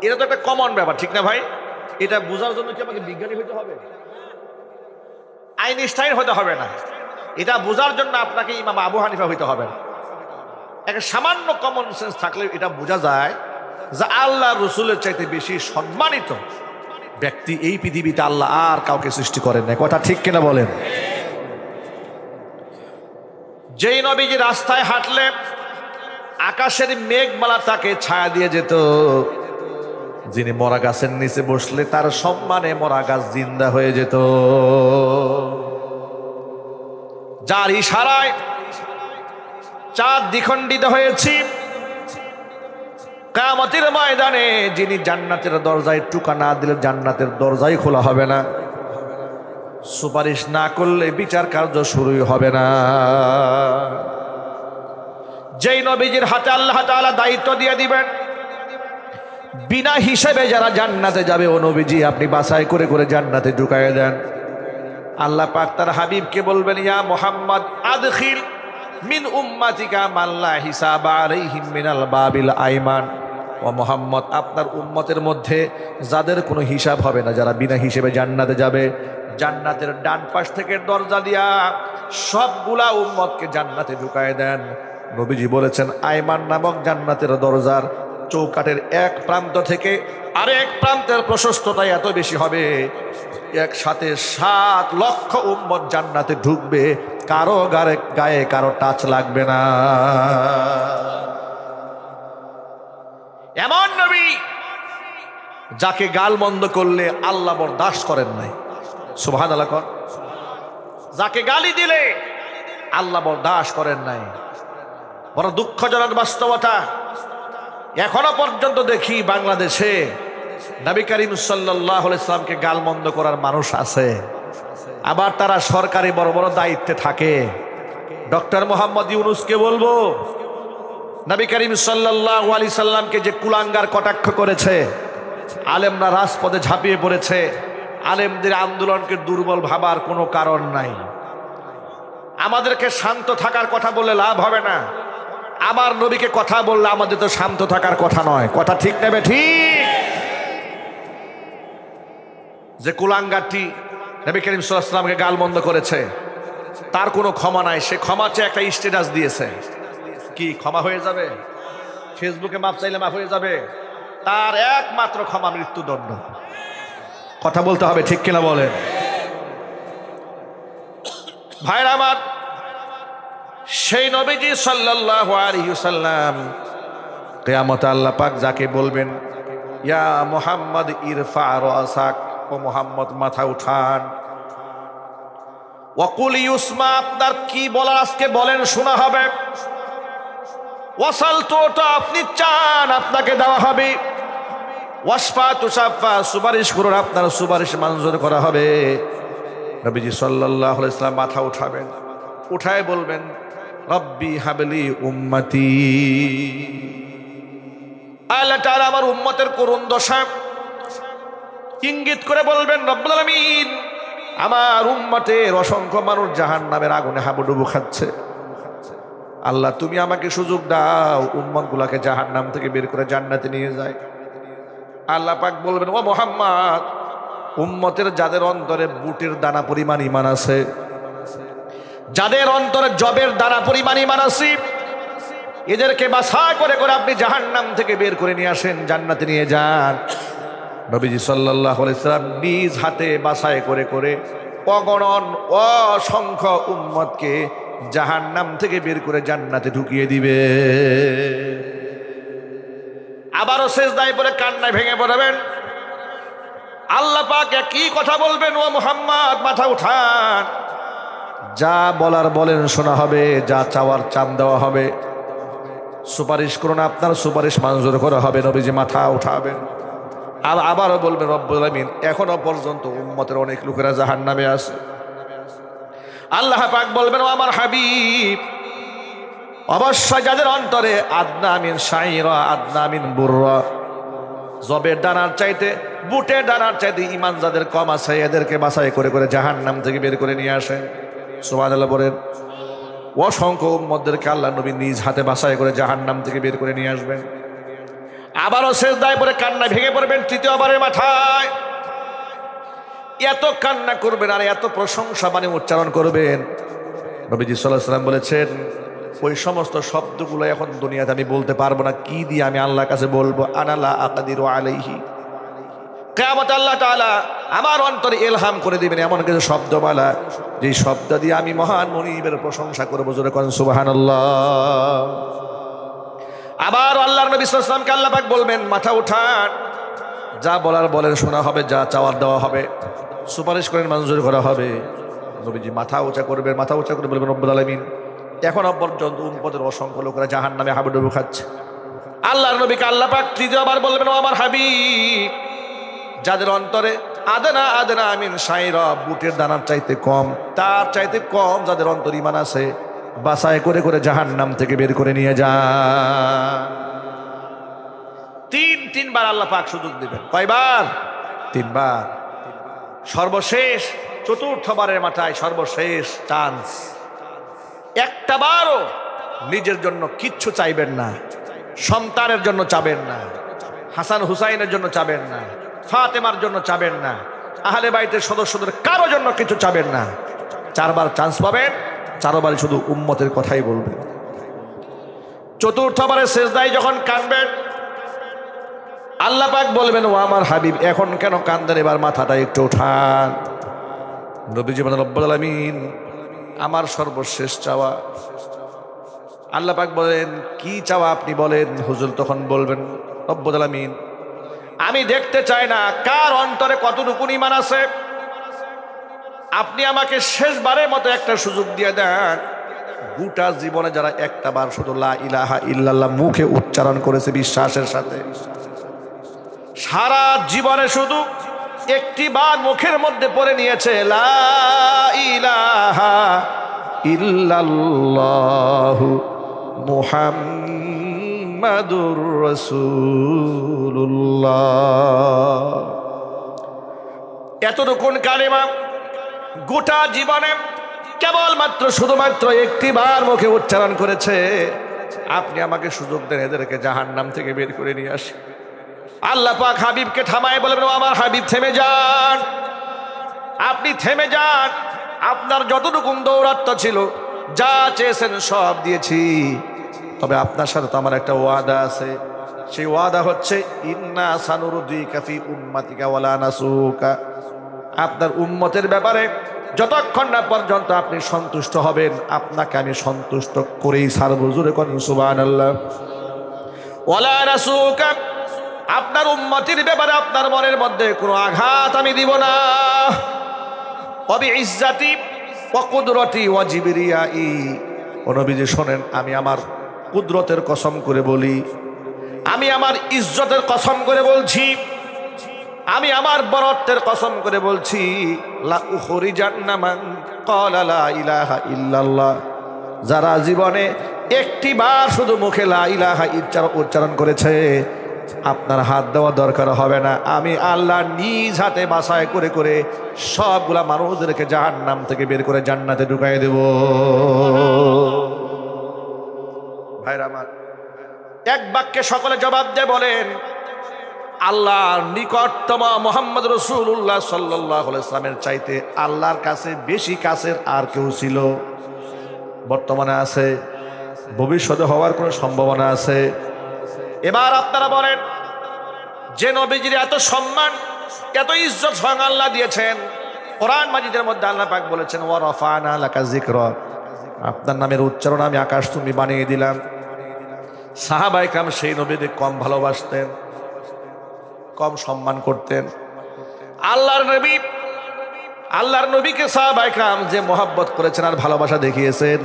এটা তো একটা কমন ব্যাপার, ঠিক না ভাই? এটা বোঝার জন্য কি আমাকে বিজ্ঞানী হতে হবে? আইনস্টাইন হতে হবে না। এটা বোঝার জন্য আপনাকে ইমাম আবু হানিফা হইতে হবে না। একটা সামান্য কমন সেন্স থাকলে এটা বোঝা যায় যে আল্লাহ রসুলের চাইতে বেশি সম্মানিত ব্যক্তি এই পৃথিবীতে আল্লাহ আর কাউকে সৃষ্টি করেন না। কথা ঠিক কিনা বলেন? যেই নবীজি রাস্তায় হাঁটলে আকাশের মেঘমালা তাকে ছায়া দিয়ে যেত, যিনি মরা গাছের নিচে বসলে তার সম্মানে মরা গাছ জিন্দা হয়ে যেত, যার ইশারায় চাঁদ দ্বিখণ্ডিত হয়েছে, কিয়ামতের ময়দানে যিনি জান্নাতের দরজায় টুকা না দিলে জান্নাতের দরজাই খোলা হবে না, সুপারিশ না করলে বিচার কার্য শুরুই হবে না, যেই নবীজির হাতে আল্লাহ তাআলা দায়িত্ব দিয়ে দিবেন বিনা হিসেবে যারা জান্নাতে যাবে, ও নবীজি আপনি বাছাই করে করে জান্নাতে ঢুকায় দেন। আল্লাহ পাক তার হাবিবকে বলবেন, ইয়া মুহাম্মদ আদখিল মিন উম্মাতিকা মান লা হিসাবা আলাইহিম মিনাল বাবিল আইমান। ও মুহাম্মদ, আপনার উম্মতের মধ্যে যাদের কোনো হিসাব হবে না, যারা বিনা হিসেবে জান্নাতে যাবে, জান্নাতের ডান পাশ থেকে দরজা দিয়া সবগুলা উম্মতকে জান্নাতে ঢুকায় দেন। নবীজি বলেছেন, আইমান নামক জান্নাতের দরজার চৌকাটের এক প্রান্ত থেকে আরেক প্রান্তের প্রশস্ততা এত বেশি হবে, একসাথে 7 লক্ষ উম্মত জান্নাতে ঢুকবে, কারো গায়ে কারো টাচ লাগবে না। এমন নবী যাকে গাল মন্দ করলে আল্লাহ বরদাস্ত করেন নাই। সুবহানাল্লাহ। যাকে গালি দিলে আল্লাহ বরদাস্ত করেন নাই। বড় দুঃখজনক বাস্তবতা, এখনো পর্যন্ত দেখি বাংলাদেশে নবী করিম সাল্লাল্লাহু আলাইহি সাল্লামকে গালমন্দ করার মানুষ আছে, আবার তারা সরকারি বড় বড় দায়িত্বে থাকে। ডক্টর মোহাম্মদ ইউনূসকে বলবো, নবী করিম সাল্লাল্লাহু আলাইহি সাল্লামকে যে কুলাঙ্গার কটাক্ষ করেছে, আলেমরা রাজপথে ঝাঁপিয়ে পড়েছে, আলেমদের আন্দোলনকে দুর্বল ভাবার কোনো কারণ নাই। আমাদেরকে শান্ত থাকার কথা বললে লাভ হবে না, আমার নবীকে কথা বললে আমাদের তো শান্ত থাকার কথা নয়। কথা ঠিক নেবে ঠিক? যে কুলাঙ্গারটি নবী করিম সাল্লাল্লাহু আলাইহি সাল্লামকে গালমন্দ করেছে তার কোনো ক্ষমা নাই, সে ক্ষমা চেয়ে একটা স্ট্যাটাস দিয়েছে। কি ক্ষমা হয়ে যাবে? ফেসবুকে মাপ চাইলে মাফ হয়ে যাবে? তার একমাত্র ক্ষমা মৃত্যুদণ্ড। কথা বলতে হবে, ঠিক কিনা বলেন? ভাইরা আমার, সেই নবীজি সাল্লাল্লাহু আলাইহি ওয়াসাল্লাম কিয়ামতে আল্লাহ পাক যাকে বলবেন, ইয়া মুহাম্মদ ইরফা রাসাক, ও মুহাম্মদ মাথা উঠান, ওয়াকুল ইউসমা, আপনার কি বলার আজকে বলেন, শোনা হবে। ওয়াসাল তো আপনি চান আপনাকে দেওয়া হবে, ওয়াসফা তুসাফা সুপারিশ করুন আপনার সুপারিশ মঞ্জুর করা হবে। নবীজি সাল্লাল্লাহু আলাইহি ওয়াসাল্লাম মাথা উঠাবেন, উঠায় বলবেন রব্বি হাবলি উম্মতি, আল্লাহ তাআলা আমার উম্মতের করুণ দশা ইঙ্গিত করে বলবেন রব্বুল আলামিন আমার উম্মতের অসংখ্য মানুষ জাহান্নামের আগুনে হাবুডুবু খাচ্ছে, আল্লাহ তুমি আমাকে সুযোগ দাও উম্মতগুলোকে জাহান্নাম থেকে বের করে জান্নাতে নিয়ে যায়। আল্লাহ পাক বলবেন ও মুহাম্মদ, উম্মতের যাদের অন্তরে বুটের দানা পরিমাণ ঈমান আছে, যাদের অন্তরে জবের দানা পরিমাণ ঈমান আছে, এদেরকে বাছাই করে করে আপনি জাহান্নাম থেকে বের করে নিয়ে আসেন, জান্নাতে নিয়ে যান। নবীজি সাল্লাল্লাহু আলাইহি সাল্লাম নিজ হাতে বাছাই করে করে অগণন অসংখ্য উম্মতকে জাহান্নাম থেকে বের করে জান্নাতে ঢুকিয়ে দিবে। আবারও সিজদায় পড়ে কান্নায় ভেঙে পড়বেন। আল্লাহ পাক কি কথা বলবেন, ও মুহাম্মদ মাথা উঠান, যা বলার বলেন শোনা হবে, যা চাওয়ার চান দেওয়া হবে, সুপারিশ করুন আপনার সুপারিশ মঞ্জুর করা হবে। নবীজি মাথা উঠাবেন, আবারও বলবেন রব্বুল আলামিন এখনো পর্যন্ত উম্মতের অনেক লোকেরা জাহান্নামে আছে। আল্লাহ পাক বলবেন ও আমার হাবিব, অবশ্যই যাদের অন্তরে আদনা মিন শাইরা আদনা মিন বুররা, জবের দানার চাইতে বুটের দানার চাইতে ঈমান যাদের কম আছে, এদেরকে বাছাই করে করে জাহান্নাম থেকে বের করে নিয়ে আসেন। সুবহানাল্লাহ বলেন। অসংখ্য উম্মতদেরকে আল্লাহ নবী নিজ হাতে বাছাই করে জাহান্নাম থেকে বের করে নিয়ে আসবেন। আবারও সিজদায় পড়ে কান্নায় ভেঙে পড়বেন তৃতীয়বারের মাথায়। এত কান্না করবেন আর এত প্রশংসা বাণী উচ্চারণ করবেন। নবীজি সাল্লাল্লাহু আলাইহি ওয়াসাল্লাম বলেছেন ওই সমস্ত শব্দগুলো এখন দুনিয়াতে আমি বলতে পারবো না, কি দিয়ে আমি আল্লাহর কাছে বলবো? আনালা আকাদিরু আলাইহি। কিয়ামতে আল্লাহ তাআলা আমার অন্তরে ইলহাম করে দিবেন এমন কিছু শব্দমালা, যেই শব্দ দিয়ে আমি মহান মুনিবের প্রশংসা করবো। জোরে কোন সুবহানাল্লাহ। আবার আল্লাহর নবী সাল্লাল্লাহু আলাইহি ওয়াসাল্লামকে আল্লাহ পাক বলবেন মাথা উঠান, যা বলার বলেন শোনা হবে, যা চাওয়ার দেওয়া হবে, সুপারিশ করেন মঞ্জুর করা হবে। নবীজি মাথা উঁচা করবেন, মাথা উঁচা করে বলবেন রব্বুল আলামিন এখনো পর্যন্ত উম্মতের অসংখ্য লোকেরা জাহান্নামে হাবুডুবু খাচ্ছে। আল্লাহর নবীকে আল্লাহ পাক তৃতীয়বার বলবেন ও আমার হাবিব, যাদের অন্তরে আদনা আদনা মিন শাইরা বুটের দানার চাইতে কম, তার চাইতে কম যাদের অন্তর ঈমান আছে, বাছাই করে করে জাহান্নাম থেকে বের করে নিয়ে যান। তিনবার আল্লাহ পাক সুযোগ দিবেন। কয়বার? তিনবার। সর্বশেষ চতুর্থবারের মাথায় সর্বশেষ চান্স। একটা বারও নিজের জন্য কিচ্ছু চাইবেন না, সন্তানের জন্য চাবেন না, হাসান হুসাইনের জন্য চাবেন না, ফাতেমার জন্য চাবেন না, আহলে বাইতের সদস্যদের কারো জন্য কিছু চাবেন না। চারবার চান্স পাবেন, চারবারই শুধু উম্মতের কথাই বলবেন। চতুর্থবারে সিজদায় যখন কাঁদবেন আল্লাহ পাক বলবেন ও আমার হাবিব এখন কেন কাঁদেন, এবার মাথাটা একটু উঠান। নবীজি বলেন রব্বুল আলামিন আমার সর্বশেষ চাওয়া। আল্লাহ পাক বলেন কি চাওয়া আপনি বলেন। হুজুর তখন বলবেন রব্বুল আলামিন আমি দেখতে চাই না কার অন্তরে কতটুকু ঈমান আছে, আপনি আমাকে শেষবারের মতো একটা সুযোগ দিয়ে দেন। গোটা জীবনে যারা একটা বার শুধু লা ইলাহা ইল্লাল্লাহ মুখে উচ্চারণ করেছে বিশ্বাসের সাথে, সারা জীবনে শুধু একটি বার মুখের মধ্যে পড়ে নিয়েছে লা ইলাহা ইল্লাল্লাহু মুহাম্মাদুর রাসূলুল্লাহ, এতটুকুন কালিমা গোটা জীবনে কেবলমাত্র শুধুমাত্র একটি বার মুখে উচ্চারণ করেছে, আপনি আমাকে সুযোগ দেন এদেরকে জাহান্নাম থেকে বের করে নিয়ে আসি। আল্লাহ পাক হাবিবকে থামায় বলবেন ও আমার হাবিব থেমে যান, আপনি থেমে যান। আপনার যতটুকু দৌরাত্ম ছিল, যা চেয়েছেন সব দিয়েছি, তবে আপনার সাথে তো আমার একটা ওয়াদা আছে। সেই ওয়াদা হচ্ছে ইন্না সানুরদিকা ফি উম্মাতিকা ওয়ালা নাসুকা, আপনার উম্মতের ব্যাপারে যতক্ষণ না পর্যন্ত আপনি সন্তুষ্ট হবেন আপনাকে আমি সন্তুষ্ট করেই ছাড়ব। জোরে কোন সুবহানাল্লাহ। ওয়ালা নাসুকা, আপনার উম্মতির ব্যাপারে আপনার মনের মধ্যে কোনো আঘাত আমি দিব না। ইজ্জাতি ওয়া কুদরতি ওয়া জিবরিয়াই, ও নবীজি শোনেন আমি আমার কুদরতের কসম করে বলি, আমি আমার ইজ্জতের কসম করে বলছি, আমি আমার বরত্বের কসম করে বলছি, লা উখরিজান্না মান ক্বালা লা ইলাহা ইল্লাল্লাহ, যারা জীবনে একটি বার শুধু মুখে লা ইলাহা উচ্চারণ করেছে, আপনার হাত দেওয়া দরকার হবে না, আমি আল্লাহ নিজ হাতে বাছাই করে করে সবগুলা মানুষদেরকে জাহান্নাম থেকে বের করে জান্নাতে ঢুকাই দেব। ভাইরা আমার, এক বাক্যে সকলে জবাব দিয়ে বলেন, আল্লাহর নিকটতম মুহাম্মদ রাসূলুল্লাহ সাল্লাল্লাহু আলাইহি ওয়াসাল্লামের চাইতে আল্লাহর কাছে বেশি কাছের আর কেউ ছিল? বর্তমানে আছে, ভবিষ্যতে হওয়ার কোনো সম্ভাবনা আছে? এবার আপনারা বলেন, যে নবীজির এত সম্মান, এত ইজ্জত স্বয়ং আল্লাহ দিয়েছেন, কোরআন মাজিদের মধ্যে আল্লাহ পাক বলেছেন, ওয়া রাফা'না লাকা যিকরাক, আপনার নামের উচ্চারণ আমি আকাশ তুমি বানিয়ে দিলাম। সাহাবায়ে কেরাম সেই নবীকে কম ভালোবাসতেন, কম সম্মান করতেন? আল্লাহর নবীকে সাহাবায়ে কেরাম যে মহব্বত করেছেন আর ভালোবাসা দেখিয়েছেন,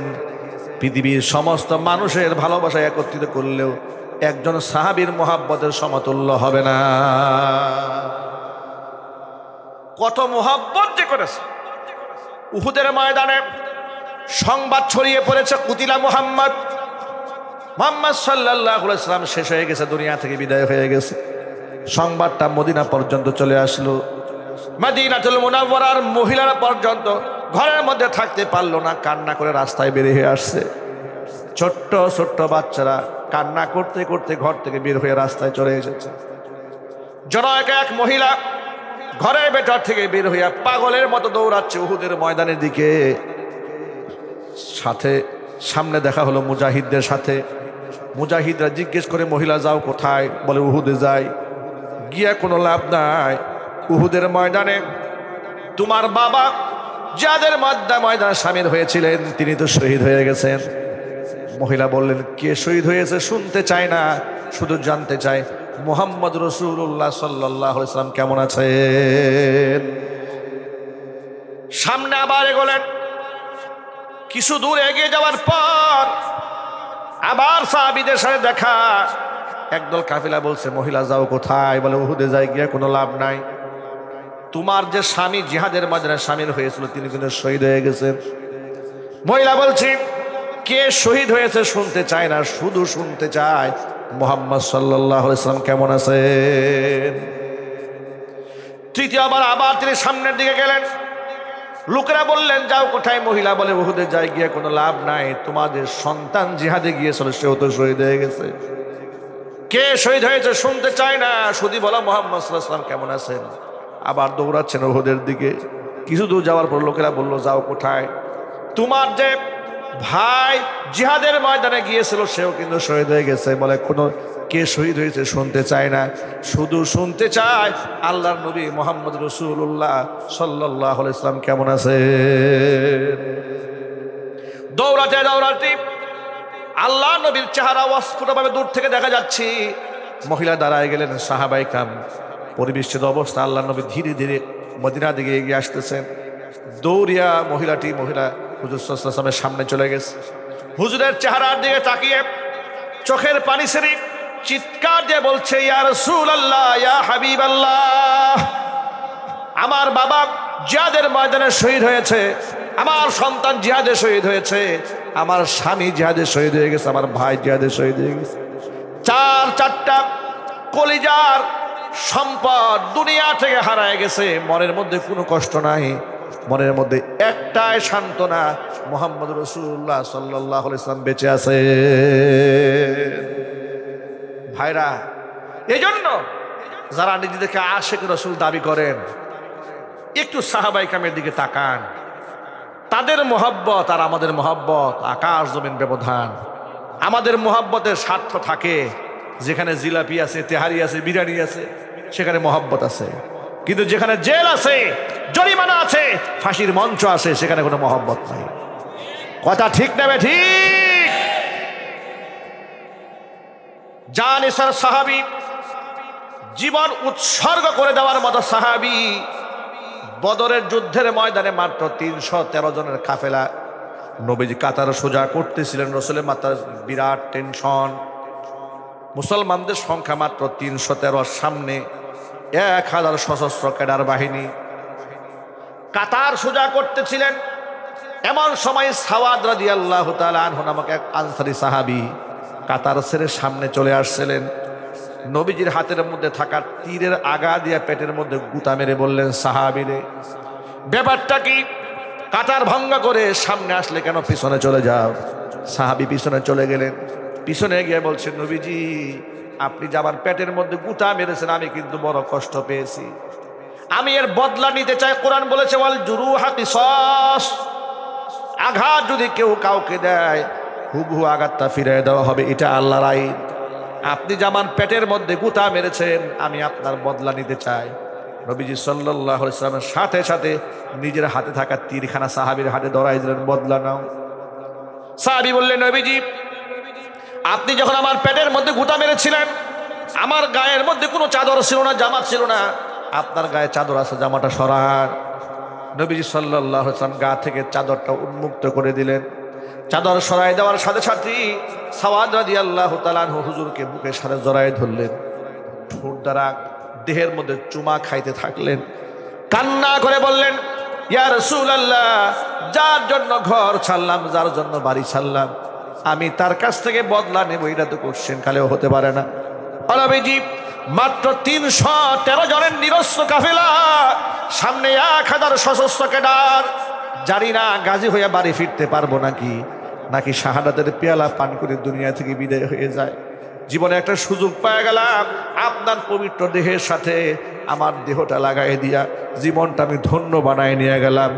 পৃথিবীর সমস্ত মানুষের ভালোবাসা একত্রিত করলেও একজন সাহাবীর মহব্বতের সমতুল্য হবে না। কত মহব্বত যে করেছে! উহুদের ময়দানে সংবাদ ছড়িয়ে পড়েছে, কুতিলা মুহাম্মদ সাল্লাল্লাহু আলাইহি ওয়াসাল্লাম শেষ হয়ে গেছে, দুনিয়া থেকে বিদায় হয়ে গেছে। সংবাদটা মদিনা পর্যন্ত চলে আসলো। মদিনাতুল মুনাওয়ারার মহিলারা পর্যন্ত ঘরের মধ্যে থাকতে পারলো না, কান্না করে রাস্তায় বের হয়ে আসছে। ছোট্ট ছোট্ট বাচ্চারা কান্না করতে করতে ঘর থেকে বের হয়ে রাস্তায় চলে এসেছে। জনৈক এক মহিলা ঘরের ভেতর থেকে বের হইয়া পাগলের মতো দৌড়াচ্ছে উহুদের ময়দানের দিকে। সামনে দেখা হলো মুজাহিদদের সাথে। মুজাহিদরা জিজ্ঞেস করে, মহিলা যাও কোথায়? বলে, উহুদে যাই। গিয়া কোনো লাভ নাই, উহুদের ময়দানে তোমার বাবা যাদের ময়দানে শামিল হয়েছিলেন তিনি তো শহীদ হয়ে গেছেন। মহিলা বললেন, কে শহীদ হয়েছে শুনতে চায় না, শুধু জানতে চায় মুহাম্মদ রাসূলুল্লাহ সাল্লাল্লাহু আলাইহি ওয়াসাল্লাম কেমন আছেন। সামনে আবার এগোলেন। কিছু দূর এগিয়ে যাওয়ার পর আবার সাহাবীদের সাথে দেখা। একদল কাফিলা বলছে, মহিলা যাও কোথায়? বলে, উহুদে যাই, গিয়ে কোনো লাভ নাই। তোমার যে স্বামী জিহাদের ময়দানে শামিল হয়েছিল তিনি কিন্তু শহীদ হয়ে গেছেন। মহিলা বলছে, কে শহীদ হয়েছে শুনতে চায় না, শুধু শুনতে চায় মুহাম্মদ সাল্লাল্লাহু আলাইহি ওয়াসাল্লাম কেমন আছেন। তৃতীয়বার আবার তিনি সামনের দিকে গেলেন। লোকেরা বললেন, যাও কোথায়? মহিলা বলে, উহুদে যাই, গিয়ে কোনো লাভ নাই, তোমাদের সন্তান জিহাদে গিয়েছিল, সেও তো শহীদ হয়ে গেছে। কে শহীদ হয়েছে শুনতে চায় না, শুধু বলো মুহাম্মদ সাল্লাল্লাহু আলাইহি ওয়াসাল্লাম কেমন আছেন। আবার দৌড়াচ্ছেন উহুদের দিকে। কিছু দূর যাওয়ার পর লোকেরা বলল, যাও কোথায়? তোমার যে ভাই জিহাদের ময়দানে গিয়েছিল সেও কিন্তু শহীদ হয়ে গেছে। বলে, কোনো কে শহীদ হয়েছে শুনতে চায় না, শুধু শুনতে চায় আল্লাহর নবী মুহাম্মদ রাসূলুল্লাহ সাল্লাল্লাহু আলাইহি ওয়াসাল্লাম কেমন আছে। দৌড়াতে দৌড়াতে আল্লাহ নবীর চেহারা অস্ফুটভাবে দূর থেকে দেখা যাচ্ছে। মহিলা দাঁড়ায় গেলেন। সাহাবায়ে কেরাম পরিবেষ্টিত অবস্থা, আল্লাহ নবী ধীরে ধীরে মদিনার দিকে এগিয়ে আসতেছেন। দৌড়িয়া মহিলা হুজুর সাল্লাল্লাহু আলাইহি ওয়াসাল্লামের সামনে চলে গেছে। হুজুরের চেহারার দিকে তাকিয়ে চোখের পানি ছেড়ে চিৎকার দিয়ে বলছে, ইয়া রাসূলুল্লাহ, ইয়া হাবিবাল্লাহ, আমার বাবা জিহাদের ময়দানে শহীদ হয়েছে, আমার সন্তান জিহাদে শহীদ হয়েছে, আমার স্বামী জিহাদে শহীদ হয়ে গেছে, আমার ভাই জিহাদে শহীদ হয়ে গেছে। চারটা কলিজার সম্পদ দুনিয়া থেকে হারায় গেছে। মনের মধ্যে কোনো কষ্ট নাই, মনের মধ্যে একটাই সান্ত্বনা, মুহাম্মদ রাসূলুল্লাহ সাল্লাল্লাহু আলাইহি ওয়াসাল্লাম বেঁচে আছে। ভাইরা, এজন্য যারা নিজেদেরকে আশিক রাসূল দাবি করেন, একটু সাহাবায়ে কেরামের দিকে তাকান। তাদের মহব্বত আর আমাদের মহব্বত আকাশ জমিন ব্যবধান। আমাদের মহব্বতের স্বার্থ থাকে, যেখানে জিলাপি আছে, তেহারি আছে, বিরিয়ানি আছে, সেখানে মহব্বত আছে। কিন্তু যেখানে জেল আছে, জরিমানা আছে, ফাঁসির মঞ্চ আছে, সেখানে কোনো মহব্বত নাই। কথা ঠিক নেবে ঠিক। জানিসার সাহাবী, জীবন উৎসর্গ করে দেওয়ার মতো সাহাবী, বদরের যুদ্ধের ময়দানে মাত্র 313 জনের কাফেলা নবীজি কাতার সোজা করতেছিলেন, রসুলের মাথার বিরাট টেনশন। মুসলমানদের সংখ্যা মাত্র 313, সামনে 1000 সশস্ত্র ক্যাডার বাহিনী। কাতার সোজা করতেছিলেন, এমন সময় সাওয়াদ রাদিয়াল্লাহু তাআলা আনহু নামক এক আনসারী সাহাবী কাতার ছেড়ে সামনে চলে আসছিলেন। নবীজির হাতের মধ্যে থাকা তীরের আগা দিয়ে পেটের মধ্যে গুতা মেরে বললেন, সাহাবীরে ব্যাপারটা কি? কাতার ভঙ্গ করে সামনে আসলে কেন পিছনে চলে যাও? সাহাবী পিছনে চলে গেলেন। পিছনে গিয়ে বলছেন, নবীজি আপনি যে আমার পেটের মধ্যে গুতা মেরেছেন, আমি কিন্তু বড় কষ্ট পেয়েছি, আমি এর বদলা নিতে চাই। কোরআন বলেছে, ওয়াল জুরুহা কিসাস, আঘাত যদি কেউ কাউকে দেয় হুবহু আঘাতটা ফিরিয়ে দেওয়া হবে, এটা আল্লাহর আইন। আপনি যে আমার পেটের মধ্যে গুতা মেরেছেন, আমি আপনার বদলা নিতে চাই। নবীজি সাল্লাল্লাহু আলাইহি ওয়াসাল্লামের সাথে সাথে নিজের হাতে থাকা তীরখানা সাহাবীর হাতে ধরাই দিলেন, বদলা নাও। সাহাবী বললেন, নবীজি আপনি যখন আমার পেটের মধ্যে গুতা মেরেছিলেন, আমার গায়ের মধ্যে কোনো চাদর ছিল না, জামা ছিল না, আপনার গায়ে চাদর আছে, জামাটা সরান। নবীজি সাল্লাল্লাহু আলাইহি ওয়াসাল্লাম গা থেকে চাদরটা উন্মুক্ত করে দিলেন। চাদর সরাই দেওয়ার সাথে সাথেই সাওয়াদ রাদিয়াল্লাহু তাআলা আনহু হুজুরকে বুকের সাথে জড়ায় ধরলেন, ঠোঁট দ্বারা দেহের মধ্যে চুমা খাইতে থাকলেন, কান্না করে বললেন, ইয়া রাসূলুল্লাহ, যার জন্য ঘর ছাড়লাম, যার জন্য বাড়ি ছাড়লাম, আমি তার কাছ থেকে বদলা নেব, এটা তো কোশ্চেন কালেও হতে পারে না। নবীজি মাত্র 313 জনের নিরস্ত্র কাফেলা, সামনে 1000 সশস্ত্র ক্যাডার। জানি না গাজী হয়ে বাড়ি ফিরতে পারবো নাকি শাহাদাতের পেয়ালা পান করে দুনিয়া থেকে বিদায় হয়ে যায়। জীবনে একটা সুযোগ পেয়ে গেলাম, আপনার পবিত্র দেহের সাথে আমার দেহটা লাগাই দিয়া জীবনটা আমি ধন্য বানায় নিয়ে গেলাম।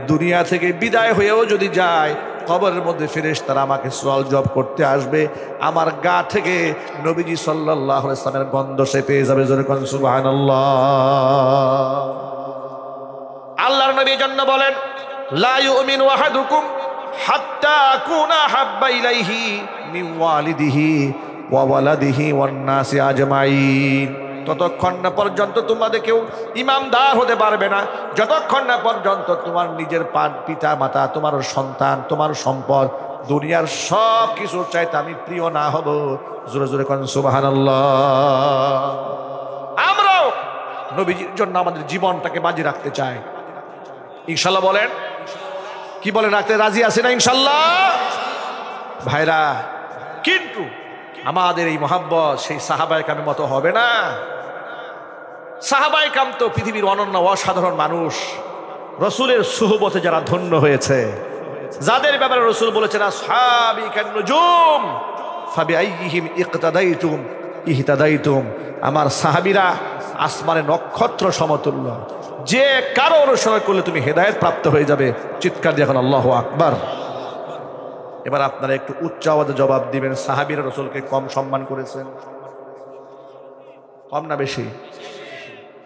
দুনিয়া থেকে বিদায় হয়েও যদি যায়, কবরের মধ্যে ফেরেশতারা আমাকে সওয়াল জবাব করতে আসবে, আমার গা থেকে নবীজি সাল্লাল্লাহু আলাইহি ওয়াসাল্লামের গন্ধ সে পেয়ে যাবে। জোরে কোন সুবহানাল্লাহ। আল্লাহর নবী জন্য বলেন, লা ইউমিনু আহাদুকুম হাত্তা আকুনা হাব্বা ইলাইহি মিন ওয়ালিদিহি ওয়া ওয়ালাদিহি ওয়ান নাসি আজমাইন। ততক্ষণ না পর্যন্ত তোমাদের কেউ ইমানদার হতে পারবে না, যতক্ষণ না পর্যন্ত তোমার নিজের পিতা মাতা, তোমার সন্তান, তোমার সম্পদ, দুনিয়ার সব কিছুর চাইতে আমি প্রিয় না হব। জোরে জোরে কোন সুবহানাল্লাহ। আমরাও নবীজির জন্য আমাদের জীবনটাকে বাজি রাখতে চাই, ইনশাল্লাহ। বলেন, কি বলেন, রাখতে রাজি আছে না ইনশাল্লাহ? ভাইরা, কিন্তু আমাদের এই মহাব্বত সেই সাহাবায়ে কেরামের মতো হবে না। সাহাবায়ে কেরাম তো পৃথিবীর অনন্য অসাধারণ মানুষ, রসুলের সুহবতে যারা ধন্য হয়েছে, যাদের ব্যাপারে রসুল বলেছেন, আসহাবি কান্নুজুম ফাবিআইহিম ইকতাদাইতুম ইহতাদাইতুম। আমার সাহাবীরা আসমানে নক্ষত্র সমতুল্য, যে কারো অনুসরণ করলে তুমি হেদায়েত প্রাপ্ত হয়ে যাবে। চিৎকার দিয়ে এখন আল্লাহু আকবার। এবার আপনারা একটু উচ্চ আওয়াজে জবাব দিবেন, সাহাবীরা রসুলকে কম সম্মান করেছেন? কম না বেশি?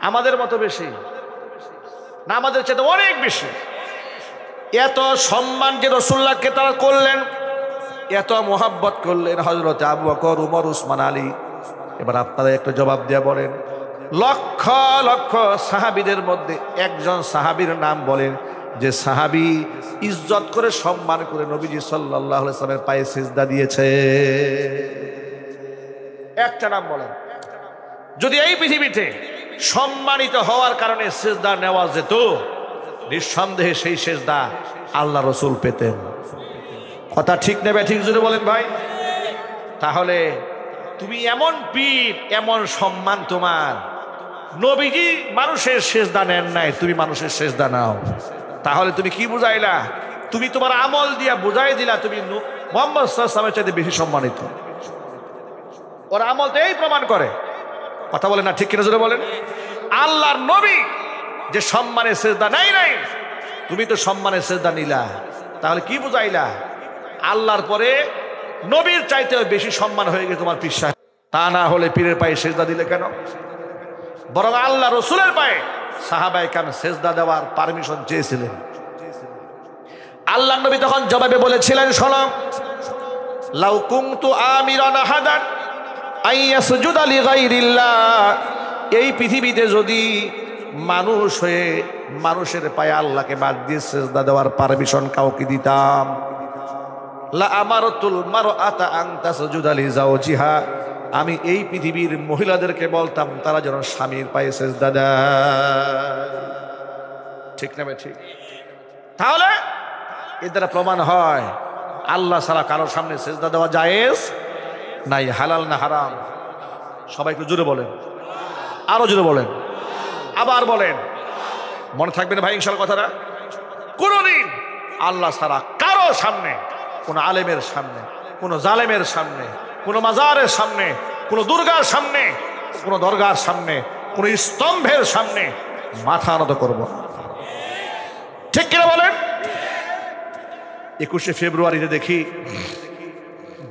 আমাদের মতো বেশি না? আমাদের চেয়ে অনেক বেশি। এত সম্মান যে রসুল্লাহকে তারা করলেন, এত মোহাব্বত করলেন হযরত আবু বকর, উমর, উসমান, আলী। এবার আপনারা একটু জবাব দিয়ে বলেন, লক্ষ লক্ষ সাহাবীদের মধ্যে একজন সাহাবীর নাম বলেন যে সাহাবী ইজ্জত করে সম্মান করে নবীজি সাল্লাল্লাহু আলাইহি ওয়াসাল্লামের পায়ে সিজদা দিয়েছে। একটা নাম বলেন। যদি এই পৃথিবীতে সম্মানিত হওয়ার কারণে সিজদা নেওয়া যেত, নিঃসন্দেহে সেই সিজদা আল্লাহ রসুল পেতেন। কথা ঠিক নেবে ঠিক যদি বলেন ভাই? তাহলে তুমি এমন পীর, এমন সম্মান তোমার, নবীজি মানুষের সিজদা নেন নাই, তুমি মানুষের সিজদা নাও। তাহলে তুমি কি বুঝাইলা? তুমি তোমার আমল দিয়া বুঝাই দিলা তুমি মুহাম্মদ সাল্লাল্লাহু আলাইহি ওয়াসাল্লামের চাইতে বেশি সম্মানিত। ওর আমল তো এই প্রমাণ করে। কথা বলেন না ঠিক কিনা জোরে বলেন? আল্লাহর নবী যে সম্মানের সিজদা নাই, তুমি তো সম্মানের সিজদা নিলা। তাহলে কি বুঝাইলা? আল্লাহর পরে নবীর চাইতেও বেশি সম্মান হয়ে গেছে তোমার পীর সাহেব। তা না হলে পীরের পায়ে সিজদা দিলে কেন? বরং আল্লাহ রসুলের পায়ে সাহাবায়ে কেরাম সিজদা দেওয়ার পারমিশন চেয়েছিলেন। আল্লাহ নবী তখন জবাবে বলেছিলেন, শোনো, লাউ কুনতু আমিরান আহাদান আইয়াসজুদা লিগাইরিল্লাহ, এই পৃথিবীতে যদি মানুষ হয়ে মানুষের পায়ে আল্লাহকে বাদ দিয়ে সিজদা দেওয়ার পারমিশন কাউকে দিতাম, লা আমারতুল মারআতা আন তাসজুদা লিজাওজিহা, আমি এই পৃথিবীর মহিলাদেরকে বলতাম তারা যেন স্বামীর পায়ে সেজদা দেয়। ঠিক না ঠিক? তাহলে এর দ্বারা প্রমাণ হয় আল্লাহ ছাড়া কারোর সামনে সেজদা দেওয়া জায়েজ নাই। হালাল না হারাম? সবাই একটু জোরে বলেন, আরো জোরে বলেন, আবার বলেন। মনে থাকবে না ভাই ইনশাআল্লাহ কথাটা? কোনদিন আল্লাহ ছাড়া কারো সামনে, কোন আলেমের সামনে, কোন জালেমের সামনে, কোন মাজারের সামনে, কোন দুর্গার সামনে, কোন দরগার সামনে, কোন স্তম্ভের সামনে মাথা নত করব না। ঠিক কিনা বলেন? 21শে ফেব্রুয়ারিতে দেখি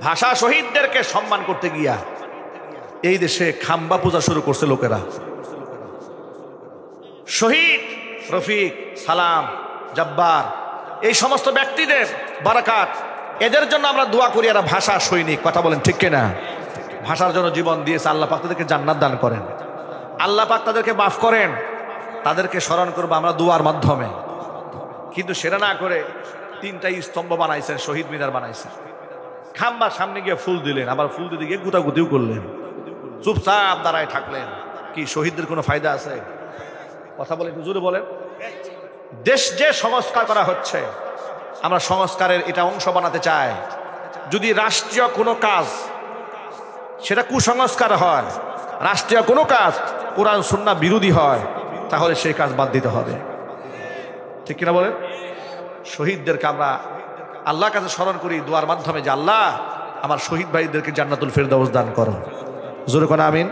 ভাষা শহীদদেরকে সম্মান করতে গিয়া এই দেশে খাম্বা পূজা শুরু করছে লোকেরা। শহীদ রফিক, সালাম, জব্বার, এই সমস্ত ব্যক্তিদের বারাকাত, এদের জন্য আমরা দোয়া করি। এরা ভাষা সৈনিক, কথা বলেন ঠিক কিনা? ভাষার জন্য জীবন দিয়েছে। আল্লাহ পাক তাদেরকে জান্নাত দান করেন, আল্লাহ পাক তাদেরকে মাফ করেন। তাদেরকে স্মরণ করবো আমরা দুয়ার মাধ্যমে। কিন্তু সেটা না করে 3টা স্তম্ভ বানাইছেন, শহীদ মিনার বানাইছেন, খাম্বার সামনে গিয়ে ফুল দিলেন, আবার ফুল দিতে গিয়ে গুতাগুতিও করলেন, চুপচাপ দাঁড়ায় থাকলেন। কি শহীদদের কোনো ফায়দা আছে? কথা বলে একটু জোরে বলেন। দেশ যে সংস্কার করা হচ্ছে, আমরা সংস্কারের এটা অংশ বানাতে চাই। যদি রাষ্ট্রীয় কোনো কাজ সেটা কুসংস্কার হয়, রাষ্ট্রীয় কোনো কাজ কোরআন সুন্নাহ বিরোধী হয়, তাহলে সেই কাজ বাদ দিতে হবে। ঠিক কিনা বলেন? শহীদদেরকে আমরা আল্লাহর কাছে স্মরণ করি দোয়ার মাধ্যমে যে আল্লাহ আমার শহীদ ভাইদেরকে জান্নাতুল ফেরদাউস দান করো। জোরে কোন আমিন।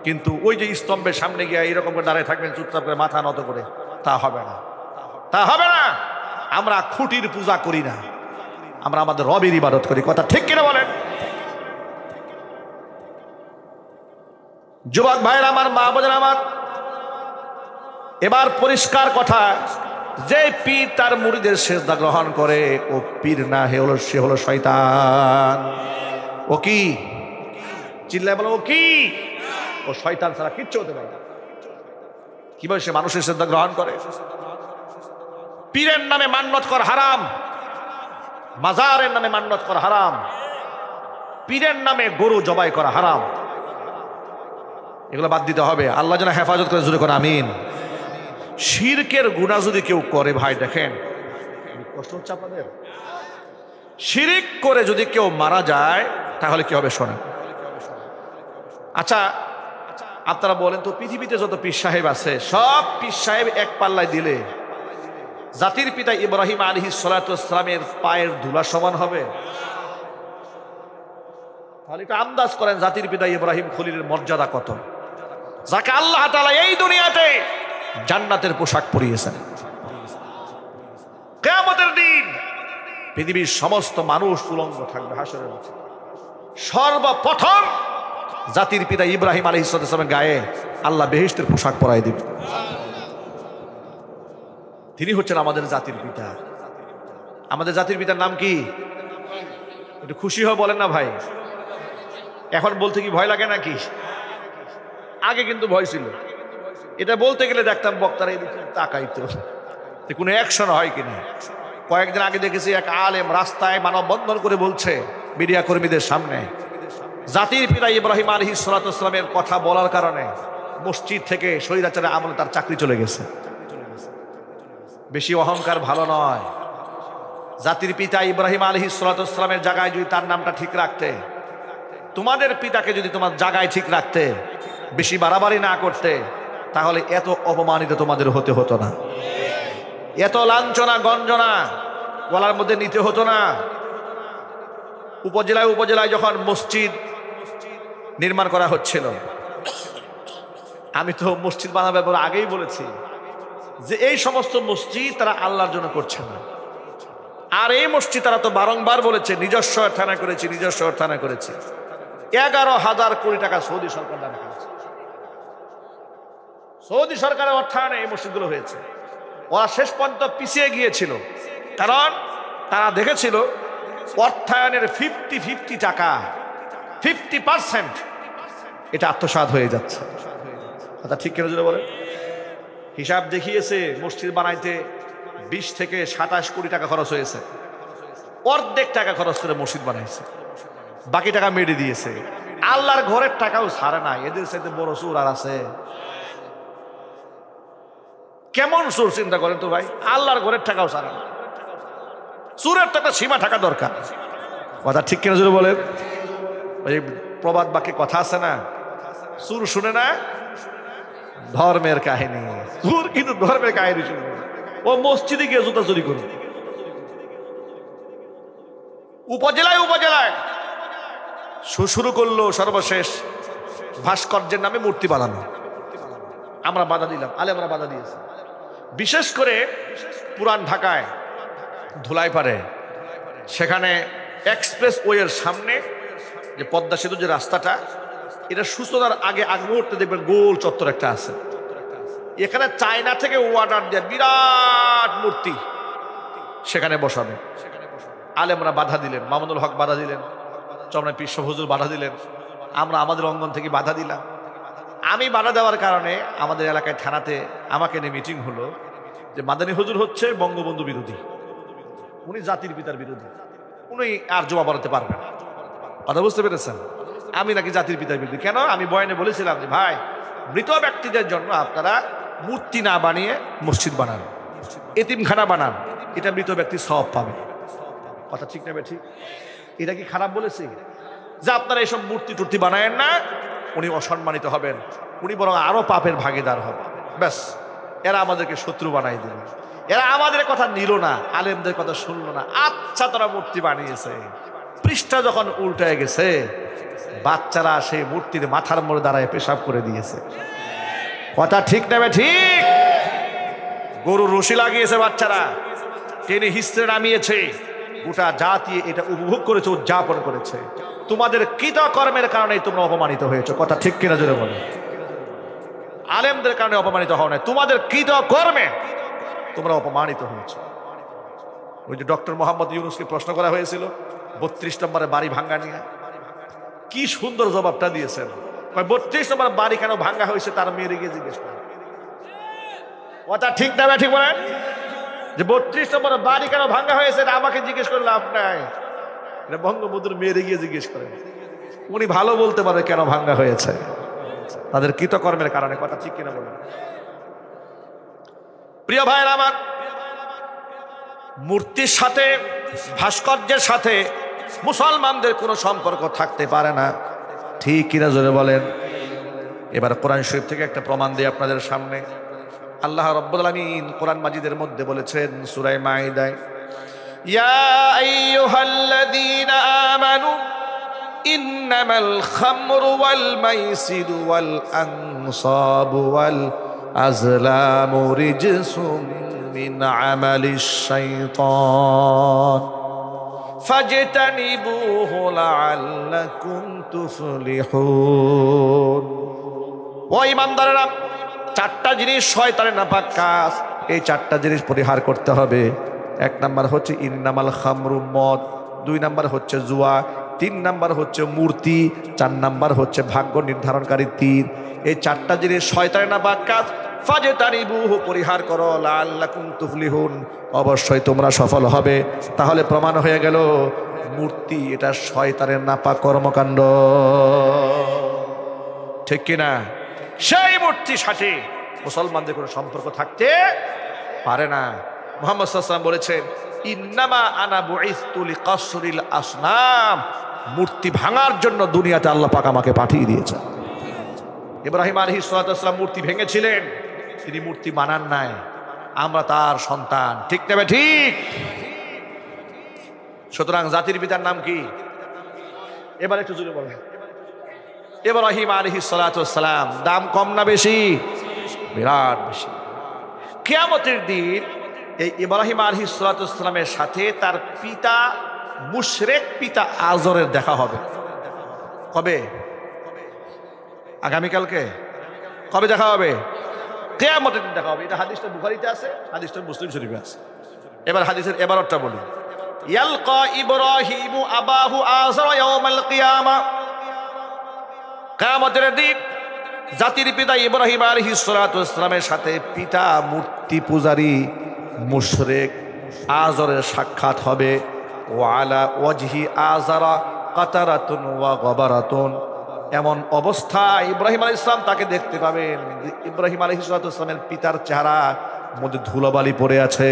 কিন্তু ওই যে স্তম্ভের সামনে গিয়ে এরকম করে দাঁড়িয়ে থাকবেন চুপচাপ করে মাথা নত করে, তা হবে না, তা হবে না। আমরা খুঁটির পূজা করি না, আমরা আমাদের রবের ইবাদত করি। কথা ঠিক কিনা বলেন? যুবক ভাইয়ের আমার, মা বোনের আমার, এবার পরিষ্কার কথা, যে পীর তার মুরিদের সেজদা গ্রহণ করে ও পীর না, সে হলো শয়তান। ও কি? চিল্লায় বলো, ও কি? ও শয়তান ছাড়া কিচ্ছু হতে পারে না। কিভাবে সে মানুষের সেজদা গ্রহণ করে? পীরের নামে মান্নত কর হারাম, মাজারের নামে মান্নত কর হারাম, পীরের নামে গরু জবাই করা হারাম। এগুলো বাদ দিতে হবে। আল্লাহ যেন হেফাজত করে, জোরে করে আমিন। শিরকের গুনাহ যদি কেউ করে, ভাই দেখেন কষ্ট হচ্ছে আপনাদের, শিরিক করে যদি কেউ মারা যায় তাহলে কি হবে শোনেন। আচ্ছা আপনারা বলেন তো, পৃথিবীতে যত পীর সাহেব আছে, সব পীর সাহেব এক পাল্লায় দিলে জাতির পিতা ইব্রাহিম আলাইহিস সালাতু ওয়াস সালামের পায়ের ধুলা সমান হবে? তাহলে একটু আন্দাজ করেন জাতির পিতা ইব্রাহিম খলিলের মর্যাদা কত, যাকে আল্লাহ তাআলা এই দুনিয়াতে জান্নাতের পোশাক পরিয়েছেন। কিয়ামতের দিন পৃথিবীর সমস্ত মানুষ উলঙ্গ থাকবে হাসরের মাঠে। সর্বপ্রথম জাতির পিতা ইব্রাহিম আলাইহিস সালামের গায়ে আল্লাহ বেহেশতের পোশাক পরাই দিবেন। তিনি হচ্ছেন আমাদের জাতির পিতা। আমাদের জাতির পিতার নাম কি? একটু খুশি হয়ে বলেন না ভাই। এখন বলতে কি ভয় লাগে নাকি? আগে কিন্তু ভয় ছিল। এটা বলতে গেলে দেখতাম বক্তারা এদিকে তাকাইতো, কোনো অ্যাকশন হয় কিনা। কয়েকদিন আগে দেখেছি এক আলেম রাস্তায় মানববন্ধন করে বলছে মিডিয়া কর্মীদের সামনে, জাতির পিতা ইব্রাহিম আলাইহিস সালাতু ওয়াস সালামের কথা বলার কারণে মসজিদ থেকে স্বৈরাচারের আমলে তার চাকরি চলে গেছে। বেশি অহংকার ভালো নয়। জাতির পিতা ইব্রাহিম আলাইহিস সালাতু ওয়াস সালামের জায়গায় যদি তার নামটা ঠিক রাখতে, তোমাদের পিতাকে যদি তোমার জায়গায় ঠিক রাখতে, বেশি বাড়াবাড়ি না করতে, তাহলে এত অপমানিত তোমাদের হতে হতো না, এত লাঞ্ছনা গঞ্জনা গলার মধ্যে নিতে হতো না। উপজেলায় উপজেলায় যখন মসজিদ নির্মাণ করা হচ্ছিল, আমি তো মসজিদ বানাবার পর আগেই বলেছি যে এই সমস্ত মসজিদ তারা আল্লাহর জন্য করছে না। আর এই মসজিদ তারা তো বারংবার বলেছে নিজস্ব অর্থায়নে করেছি, নিজস্ব অর্থায়নে করেছি। 11,000 কোটি টাকা সৌদি সরকার দান করেছে। সৌদি সরকারের অর্থায়নে এই মসজিদগুলো হয়েছে। ওরা শেষ পর্যন্ত পিছিয়ে গিয়েছিল, কারণ তারা দেখেছিল অর্থায়নের 50-50 টাকা, 50% এটা আত্মসাৎ হয়ে যাচ্ছে। কথা ঠিক কেন বলে? হিসাব দেখিয়েছে মসজিদ বানাইতে 20 থেকে 27 কোটি টাকা খরচ হয়েছে। অর্ধেক টাকা খরচ করে মসজিদ বানাইছে, বাকি টাকা মেরে দিয়েছে। আল্লাহর ঘরের টাকাও ছাড়ে না। এদের সাথে বড় চোর আর আছে? কেমন চোর চিন্তা করেন তো ভাই, আল্লাহর ঘরের টাকাও ছাড়ে না। চোরের টাকা সীমা থাকা দরকার। কথা ঠিক কিনা জোরে বলেন? ওই প্রবাদ বাক্যে কথা আছে না, চোর শুনে না ধর্মের কাহিনী। চোর কিন্তু ধর্মের কাহিনী শুনে, ও মসজিদে গিয়ে জুতা চুরি করবে। উপজেলায় উপজেলায় শুরু করলো সর্বশেষ ভাস্কর্যের নামে মূর্তি বানানো। আমরা বাধা দিলাম, আলেমরা বাধা দিয়েছে। বিশেষ করে পুরান ঢাকায় ধুলাইপাড়ে, সেখানে এক্সপ্রেস ওয়ের সামনে যে পদ্মা সেতু যে রাস্তাটা, এটা সুস্থতার আগে মুহূর্তে দেখবেন গোল চত্বর একটা আছে। এখানে চায়না থেকে অর্ডার দিয়ে বিরাট মূর্তি সেখানে বসাবে। আলেমরা বাধা দিলেন, মামুনুল হক বাধা দিলেন, চরমনাই পীর সাহেব হুজুর বাধা দিলেন, আমরা আমাদের অঙ্গন থেকে বাধা দিলাম। আমি বাধা দেওয়ার কারণে আমাদের এলাকায় থানাতে আমাকে নিয়ে মিটিং হলো যে মাদানী হুজুর হচ্ছে বঙ্গবন্ধু বিরোধী, উনি জাতির পিতার বিরোধী, উনি আর জবাব বাড়াতে পারবেন না। কথা বুঝতে পেরেছেন? আমি নাকি জাতির পিতার বিরোধী। কেন? আমি বয়ানে বলেছিলাম যে ভাই, মৃত ব্যক্তিদের জন্য আপনারা মূর্তি না বানিয়ে মসজিদ বানান, এতিমখানা বানান, এটা মৃত ব্যক্তি সওয়াব পাবে। কথা ঠিক নেবে ঠিক? এটা কি খারাপ বলেছি যে আপনারা এইসব মূর্তি টুর্তি বানায়েন না? উনি অসম্মানিত হবেন, উনি বরং আরো পাপের ভাগিদার হবে। ব্যাস, এরা আমাদেরকে শত্রু বানাই দিল, এরা আমাদের কথা নিল না, আলেমদের কথা শুনলো না। আচ্ছা, তোরা মূর্তি বানিয়েছে, পৃষ্ঠা যখন উল্টে গেছে, বাচ্চারা সেই মূর্তির মাথার মোড়ে দাঁড়ায় পেশাব করে দিয়েছে। কথা ঠিক নেবে ঠিক? গরুর রশি লাগিয়েছে বাচ্চারা, টেনে হিস্ট্রে নামিয়েছে, গোটা জাতি এটা উপভোগ করেছে, উদযাপন করেছে। তোমাদের কৃতকর্মের কারণে তোমরা অপমানিত হয়েছে। কথা ঠিক কিনা জোরে বলো? আলেমদের কারণে অপমানিত হও না, তোমাদের কৃতকর্মে তোমরা অপমানিত হয়েছে। ওই যে ডক্টর মোহাম্মদ ইউনুসকে প্রশ্ন করা হয়েছিল 32 নম্বরের বাড়ি ভাঙ্গা নিয়ে, কি সুন্দর জবাবটা দিয়েছেন। 32 নম্বর বাড়ি কেন ভাঙ্গা হয়েছে তার মেয়েরে গিয়ে জিজ্ঞেস করেন। কথা ঠিক না ঠিক বলেন? যে 32 নম্বর বাড়ি কেন ভাঙ্গা হয়েছে আমাকে জিজ্ঞেস করলে লাভ নাই, বঙ্গবন্ধুর মেয়েরে গিয়ে জিজ্ঞেস করেন, উনি ভালো বলতে পারে কেন ভাঙ্গা হয়েছে, তাদের কৃতকর্মের কারণে। কথা ঠিক কিনা বলেন? প্রিয় ভাইরা আমার, মূর্তির সাথে ভাস্কর্যের সাথে মুসলমানদের কোনো সম্পর্ক থাকতে পারে না। ঠিক কিনা জোরে বলেন? এবার কোরআন শরীফ থেকে একটা প্রমাণ দিই আপনাদের সামনে। আল্লাহ রাব্বুল আলামিন কোরআন মাজিদের মধ্যে বলেছেন সূরা মাইদায়, ইয়া আইয়ুহাল্লাযীনা আমানু ইন্নামাল খামরু ওয়াল মাইসিরু ওয়াল আনসাবু ওয়াল আজলামু রিজসুম মিন আমালিশ শাইতান ফাজতানিবুহু লাআল্লাকুম তুফলিহুন। ও ঈমানদারেরা, 4টা জিনিস শয়তানের নাপাক কাজ, এই 4টা জিনিস পরিহার করতে হবে। 1 নাম্বার হচ্ছে ইন্নামাল খামরু, মদ। 2 নাম্বার হচ্ছে জুয়া। 3 নাম্বার হচ্ছে মূর্তি। 4 নাম্বার হচ্ছে ভাগ্য নির্ধারণকারী তীর। এই 4টা জিনিস শয়তানের নাপাক কাজ, ফাজতানিবুহু, পরিহার করো, লাআল্লাকুম তুফলিহুন, অবশ্যই তোমরা সফল হবে। তাহলে প্রমাণ হয়ে গেল মূর্তি এটা শয়তানের নাপাক কর্মকাণ্ড। ঠিক কিনা? সেই মূর্তির সাথে মুসলমানদের কোনো সম্পর্ক থাকতে পারে না। মুহাম্মদ সাল্লাল্লাহু আলাইহি ওয়াসাল্লাম বলেছেন, ইন্নামা আনা বুইসতু লিকাসরিল আসনাম, মূর্তি ভাঙার জন্য দুনিয়াতে আল্লাহ পাক আমাকে পাঠিয়ে দিয়েছেন। ইব্রাহিম আলাইহিস সালাতু ওয়াস সালাম মূর্তি ভেঙেছিলেন, তিনি মূর্তি মানান নাই, আমরা তার সন্তান। ঠিক নেবে ঠিক? সুতরাং জাতির পিতার নাম কি? এবার একটু জোরে বলেন। ইব্রাহিম আলাইহিস সালাতু ওয়াস সালাম। দাম কম না বেশি? বিরাট বেশি। কিয়ামতের দিন এই ইব্রাহিম আলাইহিস সালাতু ওয়াস সালামের সাথে তার পিতা মুশরিক পিতা আজরের দেখা হবে। কবে? আগামীকালকে। কবে দেখা হবে? কিয়ামতের দিন দেখা হবে। এটা হাদিসটা বুখারীতে আছে, হাদিসটা মুসলিম শরীফে আছে। এবার হাদিসের এবারটা বলি। ইয়ালকা ইব্রাহিমু আবাহু আযর ইয়াউমাল কিয়ামা, কিয়ামতের দিন জাতির পিতা ইব্রাহিম আলাইহিস সালাতু ওয়াস সালামের সাথে পিতা মূর্তি পূজারী মুশরিক আজরের সাক্ষাৎ হবে। ওয়া আলা ওয়াজহি আযারা কাতারাতুন ওয়া গাবারাতুন, এমন অবস্থা ইব্রাহিম আলাইহিস সালাম তাকে দেখতে পাবেন। ইব্রাহিম আলাইহিস সালামের পিতার চেহারা মধ্যে ধুলোবালি পড়ে আছে,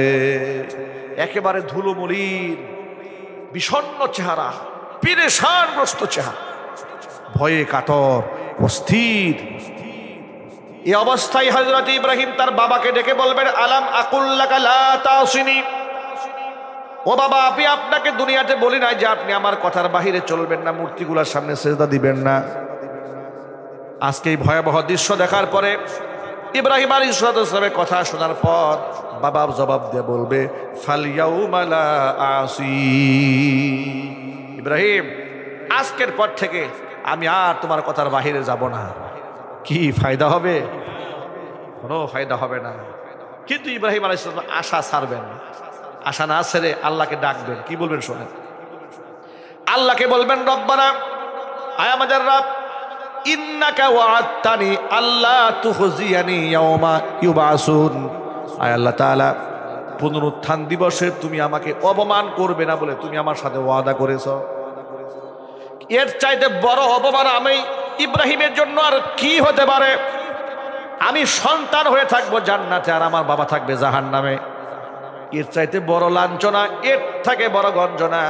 একেবারে ধুলোমলিন বিষণ্ণ চেহারা, পেরেশানগ্রস্ত চেহারা, ভয়ে কাতর, অস্থির। এই অবস্থায় হযরত ইব্রাহিম তার বাবাকে ডেকে বলবেন, আলাম আকুল লাকা লা তাসিনি, ও বাবা, আমি আপনাকে দুনিয়াতে বলি নাই যে আপনি আমার কথার বাহিরে চলবেন না, মূর্তিগুলোর সামনে সেজদা দিবেন না। আজকে এই ভয়াবহ দৃশ্য দেখার পরে ইব্রাহিম আলাইহিস সালামের কথা শোনার পর বাবা জবাব দিয়ে বলবে, ফালইয়াউমা লা আসি, ইব্রাহিম আজকের পর থেকে আমি আর তোমার কথার বাহিরে যাব না। কি ফায়দা হবে? কোনো ফায়দা হবে না। কিন্তু ইব্রাহিম আলাইহিস সালাম আশা ছাড়বেন না। আশা না ছেড়ে আল্লাহকে ডাকবেন। কি বলবেন শোনেন, আল্লাহকে বলবেন, রব্বানা, আয় আমাদের রব, ইন্নাকা ওয়া'আদতানি আল্লা তুখজিয়ানি ইয়াওমা ইউবাসুন, আয় আল্লাহ তাআলা, পুনরুত্থান দিবসে তুমি আমাকে অপমান করবে না বলে তুমি আমার সাথে ওয়াদা করেছো। এর চাইতে বড় অপমান আমি ইব্রাহিমের জন্য আর কি হতে পারে? আমি সন্তান হয়ে থাকবো জান্নাতে আর আমার বাবা থাকবে জাহান্নামে। এর চাইতে বড় লাঞ্ছনা, এর থেকে বড় গঞ্জনা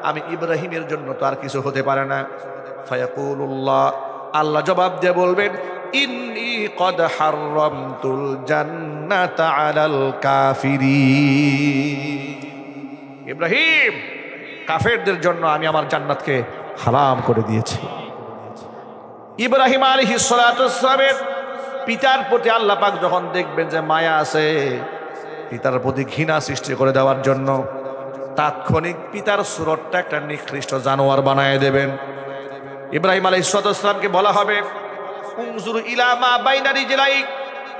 আমি ইব্রাহিমের জন্য তো আর কিছু হতে পারে না। ফায়াকুলুল্লাহ, আল্লাহ জবাব দিয়ে বলবেন, ইন্নী কদ হাররামতুল জান্নাতা আলাল কাফিরিন, ইব্রাহিম, কাফেরদের জন্য আমি আমার জান্নাতকে হারাম করে দিয়েছি। ইব্রাহিম আলাইহিস সালামের পিতার প্রতি আল্লাহ পাক যখন দেখবেন যে মায়া আছে, পিতার প্রতি ঘৃণা সৃষ্টি করে দেওয়ার জন্য তাৎক্ষণিক পিতার সুরতটা একটা নিকৃষ্ট জানোয়ার বানায় দেবেন। ইব্রাহিম আলাইহিস সালামকে বলা হবে, উনজুর ইলা মা বাইনা রিজলাইক,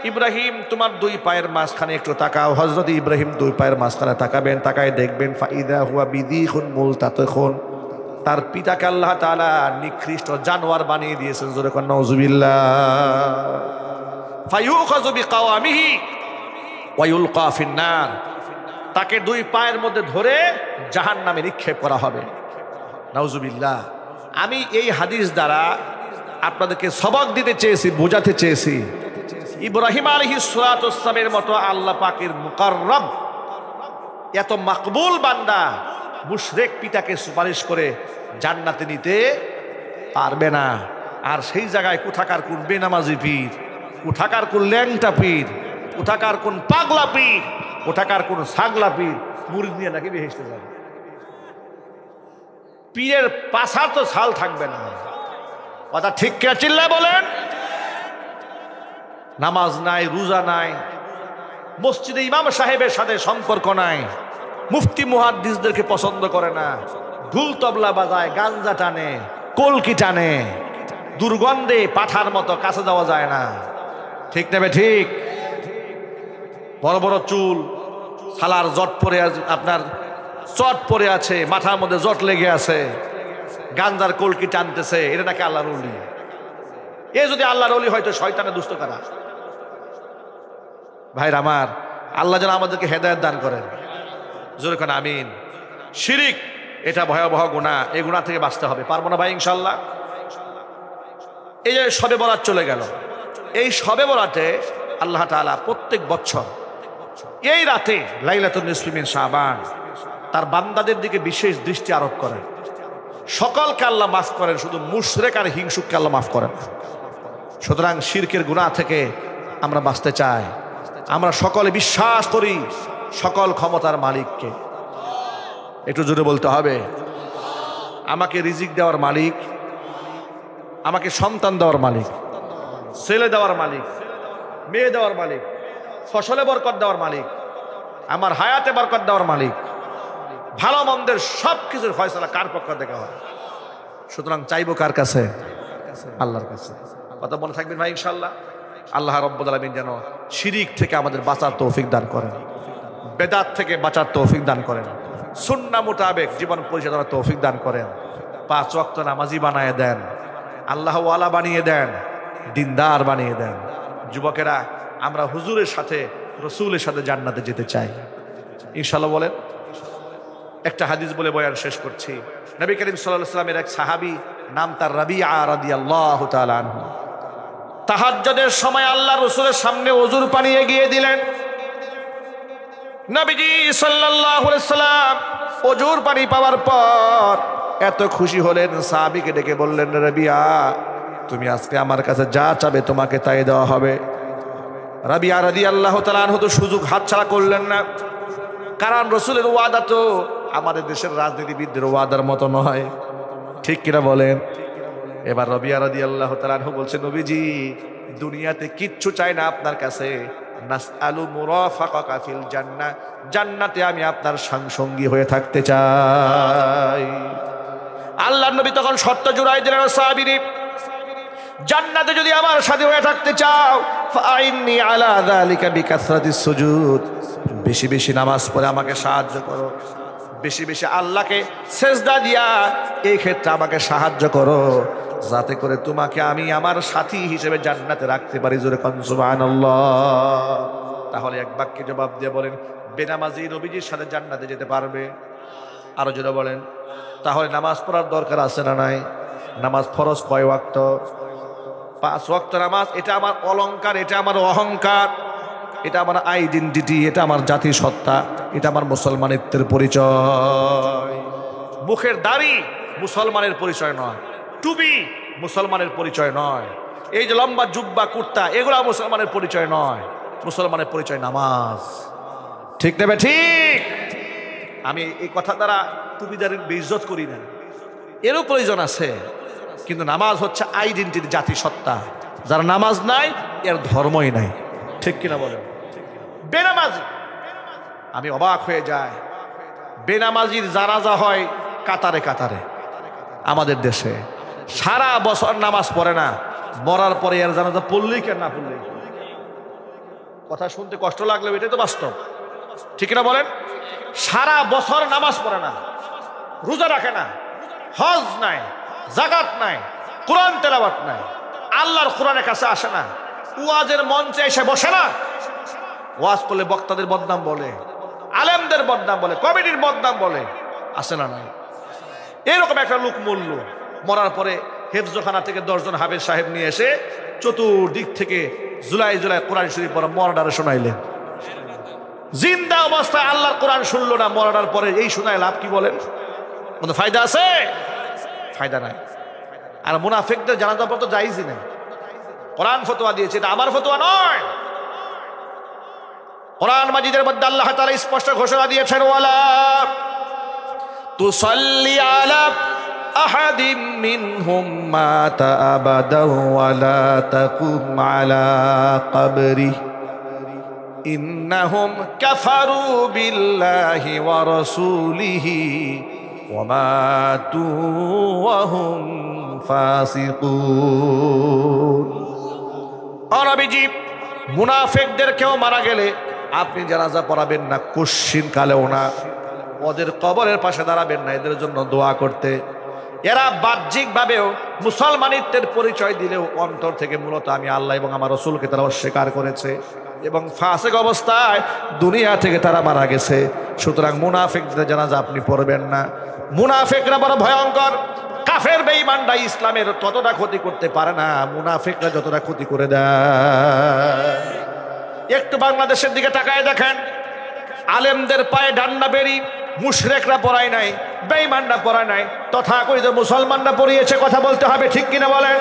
ইব্রাহিম তোমার দুই পায়ের মাঝখানে একটু তাকাও। হযরত ইব্রাহিম দুই পায়ের মাঝখানে তাকাবেন, তাকায় দেখবেন ফাইদা হুয়া বিদিখুন মুলতাতিখুন, তার পিতাকে আল্লাহ তাআলা নিকৃষ্ট জানোয়ার বানিয়ে দিয়েছেন। জোরে কোন নাউজুবিল্লাহ। ফায়ুখাযু বিকাওয়ামিহি ওয়া ইউলকা ফিন্নার, তাকে দুই পায়ের মধ্যে ধরে জাহান্নামে নিক্ষেপ করা হবে। নাউজুবিল্লাহ। আমি এই হাদিস দ্বারা আপনাদেরকে সবক দিতে চেয়েছি, বোঝাতে চেয়েছি, ইব্রাহিম আলাইহিস সালামের মতো আল্লাহ পাকের মুকাররব, এত মাকবুল বান্দা মুশরিক পিতাকে সুপারিশ করে জান্নাতে নিতে পারবে না। আর সেই জায়গায় কোথাকার কোন বেনামাজি পীর, কোথাকার কোন ল্যাংটা পীর, কোথাকার কোন পাগলা পীর, কোথাকার কোন ছাগলা পীর মুরিদ নিয়ে নাকি বেহেশতে যাবে। পীরের পাছার তো ছাল থাকবে না। কথা ঠিক কে? চিল্লা বলেন। নামাজ নাই, রোজা নাই, মসজিদে ইমাম সাহেবের সাথে সম্পর্ক নাই, মুফতি মুহাদ্দিসদেরকে পছন্দ করে না, ঢুল তবলা বাজায়, গাঞ্জা টানে, কলকি টানে, দুর্গন্ধে পাঠার মতো কাছে যাওয়া যায় না। ঠিক নেবে ঠিক? বড় বড় চুল, সালার জট পরে, আপনার চট পরে আছে, মাথার মধ্যে জট লেগে আছে, গাঞ্জার কলকি টানতেছে, এটা নাকি আল্লাহর ওলি। এ যদি আল্লাহর ওলি হয়তো শয়তানের দুষ্ট কারা। ভাইরা আমার, আল্লাহ যেন আমাদেরকে হেদায়েত দান করেন। জোরে কোন আমিন। শিরিক এটা ভয়াবহ গুনাহ, এই গুনাহ থেকে বাঁচতে হবে। পারবো না ভাই ইনশাআল্লাহ? এই যে শবে বরাত চলে গেল, এই শবে বরাতে আল্লাহ তাআলা প্রত্যেক বছর এই রাতে লাইলাতুন নিসফি মিন শাবান তার বান্দাদের দিকে বিশেষ দৃষ্টি আরোপ করেন। সকলকে আল্লাহ মাফ করেন, শুধু মুশরিক আর হিংসুককে আল্লাহ মাফ করেন। সুতরাং শিরকের গুনাহ থেকে আমরা বাঁচতে চাই। আমরা সকলে বিশ্বাস করি সকল ক্ষমতার মালিককে। একটু জোরে বলতে হবে। আমাকে রিজিক দেওয়ার মালিক, আমাকে সন্তান দেওয়ার মালিক, ছেলে দেওয়ার মালিক, মেয়ে দেওয়ার মালিক, ফসলে বরকত দেওয়ার মালিক, আমার হায়াতে বরকত দেওয়ার মালিক, ভালো মন্দের সব কিছুর ফয়সালা কার পক্ষ থেকে হয়? সুতরাং চাইবো কার কাছে? আল্লাহর কাছে। কথা মনে থাকবেন ভাই ইনশাআল্লাহ। আল্লাহ রাব্বুল আলামিন যেন শিরিক থেকে আমাদের বাঁচার তৌফিক দান করেন, বেদাত থেকে বাঁচার তৌফিক দান করেন, সুন্নাহ মোতাবেক জীবন পরিচালনার তৌফিক দান করেন, 5 ওয়াক্ত নামাজি বানায় দেন, আল্লাহ ওয়ালা বানিয়ে দেন, দিনদার বানিয়ে দেন। যুবকেরা, আমরা হুজুরের সাথে, রসুলের সাথে জান্নাতে যেতে চাই ইনশাআল্লাহ। বলেন একটা হাদিস বলে বয়ান শেষ করছি। নবী করিম সাল্লাল্লাহু আলাইহি ওয়াসাল্লামের এক সাহাবী, নাম তার রাবিআ রাদিয়াল্লাহু তাআলা আনহু, তাহাজ্জুদের সময় আল্লাহ রাসূলের সামনে ওযুর পানি এগিয়ে দিলেন। নবীজি সাল্লাল্লাহু আলাইহি ওয়াসাল্লাম ওযুর পানি পাওয়ার পর এত খুশি হলেন, সাহাবীকে ডেকে বললেন, রাবিআ, তুমি আজকে আমার কাছে যা চাবে তোমাকে তাই দেওয়া হবে। রাবিআ রাদিয়াল্লাহু তাআলা আনহু তো সুযোগ হাতছাড়া করলেন না, কারণ রাসূলের ওয়াদা তো আমাদের দেশের রাজনীতিবিদদের ওয়াদার মতো নয়, ঠিক কিনা বলেন? এবার রাবিআ রাদিয়াল্লাহু তাআলা আনহু বলছেন, নবীজি, দুনিয়াতে কিচ্ছু চাই না আপনার কাছে, নাসআলু মুরাফাকাকা ফিল জান্নাহ, জান্নাতে আমি আপনার সঙ্গী হয়ে থাকতে চাই। আল্লাহর নবী তখন শর্ত জুড়াই দিলেন, সাহাবীরে, জান্নাতে যদি আমার সাথে হয়ে থাকতে চাও, ফাইন্নি আলা যালিকা বিকাসরাতিস সুজুদ, বেশি বেশি নামাজ পড়ে আমাকে সাহায্য করো, বেশি বেশি আল্লাহকে সেজদা দিয়া এই ক্ষেত্রে আমাকে সাহায্য করো, যাতে করে তোমাকে আমি আমার সাথী হিসেবে জান্নাতে রাখতে পারি। জোরে কোন সুবহানাল্লাহ। তাহলে এক বাক্যে জবাব দিয়ে বলেন, বেনামাজি নবীজির সাথে জান্নাতে যেতে পারবে? আরো জোরে বলেন। তাহলে নামাজ পড়ার দরকার আছে না নাই? নামাজ ফরজ কয় ওয়াক্ত? 5 ওয়াক্ত নামাজ। এটা আমার অলংকার, এটা আমার অহংকার, এটা আমার আইডেন্টিটি, এটা আমার জাতি সত্তা, এটা আমার মুসলমানিত্বের পরিচয়। মুখের দাড়ি মুসলমানের পরিচয় নয়, টুপি মুসলমানের পরিচয় নয়, এই যে লম্বা জুব্বা কুর্তা এগুলা মুসলমানের পরিচয় নয়। মুসলমানের পরিচয় নামাজ, ঠিক নেবে ঠিক? আমি এই কথা দ্বারা টুপিদারির বেইজ্জত করি না, এরও প্রয়োজন আছে, কিন্তু নামাজ হচ্ছে আইডেন্টিটি, জাতি সত্তা। যারা নামাজ নাই এর ধর্মই নাই, ঠিক কিনা বলেন? বেনামাজি, আমি অবাক হয়ে যায়, বেনামাজির জানাজা হয় কাতারে কাতারে আমাদের দেশে, সারা বছর নামাজ পড়ে না, মরার পরে এর জানাজা পড়লেই কেন না পড়লেই। কথা শুনতে কষ্ট লাগলেও এটাই তো বাস্তব, ঠিক না বলেন? সারা বছর নামাজ পড়ে না, রোজা রাখে না, হজ নাই, জাকাত নাই, কোরআন তেলাওয়াত নাই, আল্লাহর কোরআনের কাছে আসে না, ওয়াজের মঞ্চে এসে বসে না, ওয়াজ করলে বক্তাদের বদনাম বলে, আলেমদের বদনাম বলে, কমিটির বদনাম বলে, আসে না নাই? এরকম একটা লোক মূল্য, মরার পরে হেফজখানা থেকে 10 জন হাফেজ সাহেব নিয়ে এসে চতুর্দিক থেকে জুলাই জুলাই কোরআন শরীফ পড়া মরাডারে শোনাইলেন। জিন্দা অবস্থায় আল্লাহর কোরআন শুনলো না, মরার পরে এই শোনায় লাভ কি বলেন? কোনো ফায়দা আছে? ফায়দা নাই। আর মুনাফিকদের জানাজা পড়া তো জায়েজই না, কোরআন ফতোয়া দিয়েছে, এটা আমার ফতোয়া নয়। কোরআন মাজিদের মধ্যে আল্লাহ তাআলা স্পষ্ট ঘোষণা দিয়েছেন, ওয়ালা তুসাল্লি আলা আহাদিম মিনহুম মাতা আবাদা ওয়ালা তাকুম আলা কবরি ইন্নাহুম কাফারু বিল্লাহি ওয়া রাসূলিহি ওয়া মাতু ওয়া হুম ফাসিকুন। নবীজি মুনাফিকদের কেউ মারা গেলে আপনি জানাজা পড়াবেন না, কুশ্চিন কালেও না, ওদের কবরের পাশে দাঁড়াবেন না এদের জন্য দোয়া করতে। এরা বাহ্যিকভাবেও মুসলমানিত্বের পরিচয় দিলেও অন্তর থেকে মূলত আমি আল্লাহ এবং আমার রাসূলকে তারা অস্বীকার করেছে এবং ফাসিক অবস্থায় দুনিয়া থেকে তারা মারা গেছে। সুতরাং মুনাফিকদের জানাজা আপনি পড়বেন না। মুনাফিকরা বড় ভয়ঙ্কর, কাফের বেঈমানরা ইসলামের ততটা ক্ষতি করতে পারে না, মুনাফিকরা যতটা ক্ষতি করে দেয়। একটু বাংলাদেশের দিকে তাকায় দেখেন, আলেমদের পায়ে ডান্ডা বেরি মুশরিকরা পড়ায় নাই, বেঈমানরা পড়ায় নাই, তথাকথিত মুসলমানরা পড়িয়েছে। কথা বলতে হবে, ঠিক কিনা বলেন?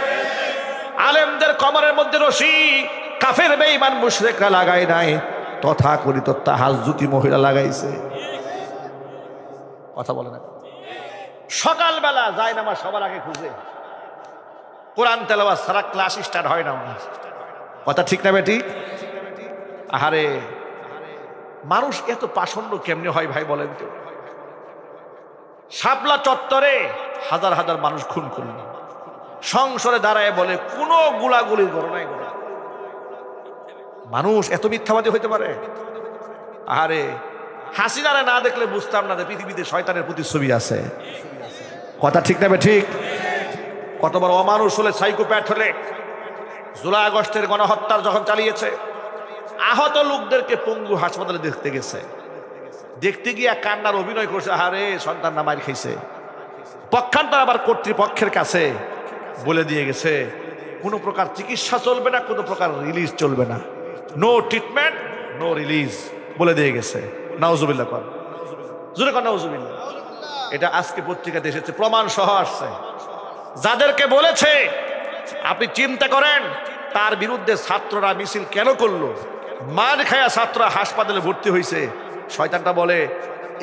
আলেমদের কমরের মধ্যে রশি কাফের বেঈমান মুশরিকরা লাগায় নাই, তথাকথিত তাহাজ্জুদি মহিলা লাগাইছে। কথা বলে না? সকালবেলা যায় নামাজ সবার আগে খুঁজে, কোরআন তেলাওয়াত সারা ক্লাস স্টার্ট হয় না। কথা ঠিক না বেটি? আহারে, মানুষ এত পাষণ্ড কেমনে হয় ভাই বলেন তো? শাপলা চত্বরে হাজার হাজার মানুষ খুন করল, সংসদে দাঁড়ায় বলে কোনো গুলাগুলির ঘটনাই ঘটে। মানুষ এত মিথ্যাবাদী হইতে পারে? আহারে, হাসিনারে না দেখলে বুঝতাম না যে পৃথিবীতে শয়তানের প্রতিচ্ছবি আছে। কথা ঠিক না ঠিক? কত বড় অমানুষ হলে, সাইকোপ্যাথ হলে। জুলাই আগস্টের গণহত্যার যখন চালিয়েছে, আহত লোকদেরকে পঙ্গু হাসপাতালে দেখতে গেছে, দেখতে গিয়ে কান্নার অভিনয় করছে, আরে সন্তান না মার খাইছে। পক্ষান্তর আবার কর্তৃপক্ষের কাছে বলে দিয়ে গেছে কোনো প্রকার চিকিৎসা চলবে না, কোনো প্রকার রিলিজ চলবে না, নো ট্রিটমেন্ট নো রিলিজ বলে দিয়ে গেছে। নাউজুবিল্লাহ কর, জোরে কর নাউজুবিল্লাহ। এটা আজকে পত্রিকাতে এসেছে, প্রমাণ সহ আসছে। যাদেরকে বলেছে আপনি চিন্তা করেন তার বিরুদ্ধে ছাত্ররা মিছিল কেন করলো, মার খায়া ছাত্ররা হাসপাতালে ভর্তি হয়েছে, শয়তানটা বলে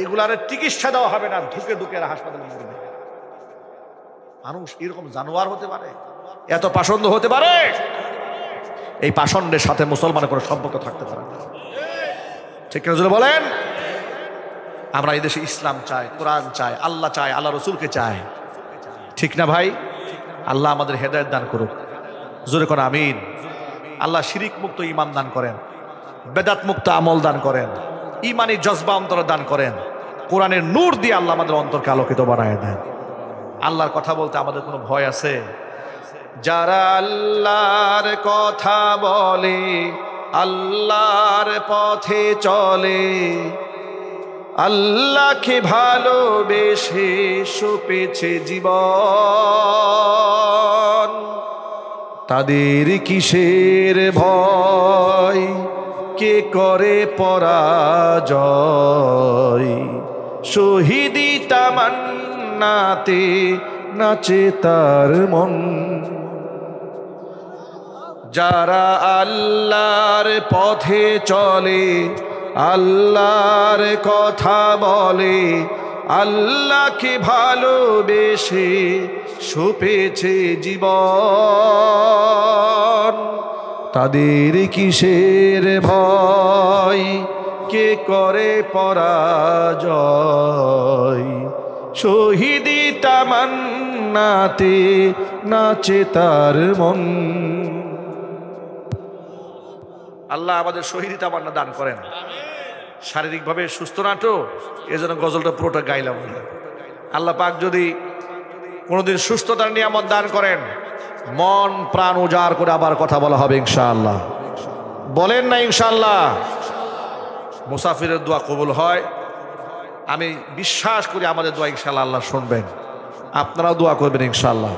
এগুলার চিকিৎসা দেওয়া হবে না, ধুকে ধুকে হাসপাতালে মরবে। মানুষ এরকম জানোয়ার হতে পারে, এত পাষণ্ড হতে পারে? এই পাষণ্ডের সাথে মুসলমানের কোনো সম্পর্ক থাকতে পারে না, ঠিক কেন বলেন? আমরা এই দেশে ইসলাম চাই, কোরআন চাই, আল্লাহ চাই, আল্লাহ রসুলকে চাই, ঠিক না ভাই? আল্লাহ আমাদের হেদায়েত দান করুক, জোরে করে আমিন। আল্লাহ শিরিক মুক্ত ঈমান দান করেন, বেদাত মুক্ত আমল দান করেন, ঈমানি জজবা অন্তর দান করেন, কোরআনের নূর দিয়ে আল্লাহ আমাদের অন্তরকে আলোকিত বানায় দেন। আল্লাহর কথা বলতে আমাদের কোনো ভয় আছে? যারা আল্লাহর কথা বলে, আল্লাহর পথে চলে, আল্লাহকে ভালোবেসে সপেছে জীবন, তাদের কিসের ভয়, কে করে পরাজয়, শহীদি তামান্নাতে নাচে তার মন। যারা আল্লাহর পথে চলে, আল্লাহর কথা বলে, আল্লাহকে ভালোবেসে সপেছে জীবন, তাদের কিসের ভয়, কে করে পরাজয়, শহীদি তামান্নাতে নাচে তার মন। আল্লাহ আমাদের শহীদি তামান্না দান করেন। শারীরিকভাবে সুস্থ না তো, এজন্য গজলটা পুরোটা গাইলাম না। আল্লাহ পাক যদি কোনোদিন সুস্থতার নিয়ামত দান করেন, মন প্রাণ উজাড় করে আবার কথা বলা হবে ইনশাআল্লাহ। বলেন না ইনশাআল্লাহ? মুসাফিরের দোয়া কবুল হয়, আমি বিশ্বাস করি আমাদের দোয়া ইনশাআল্লাহ আল্লাহ শুনবেন। আপনারাও দোয়া করবেন ইনশাআল্লাহ।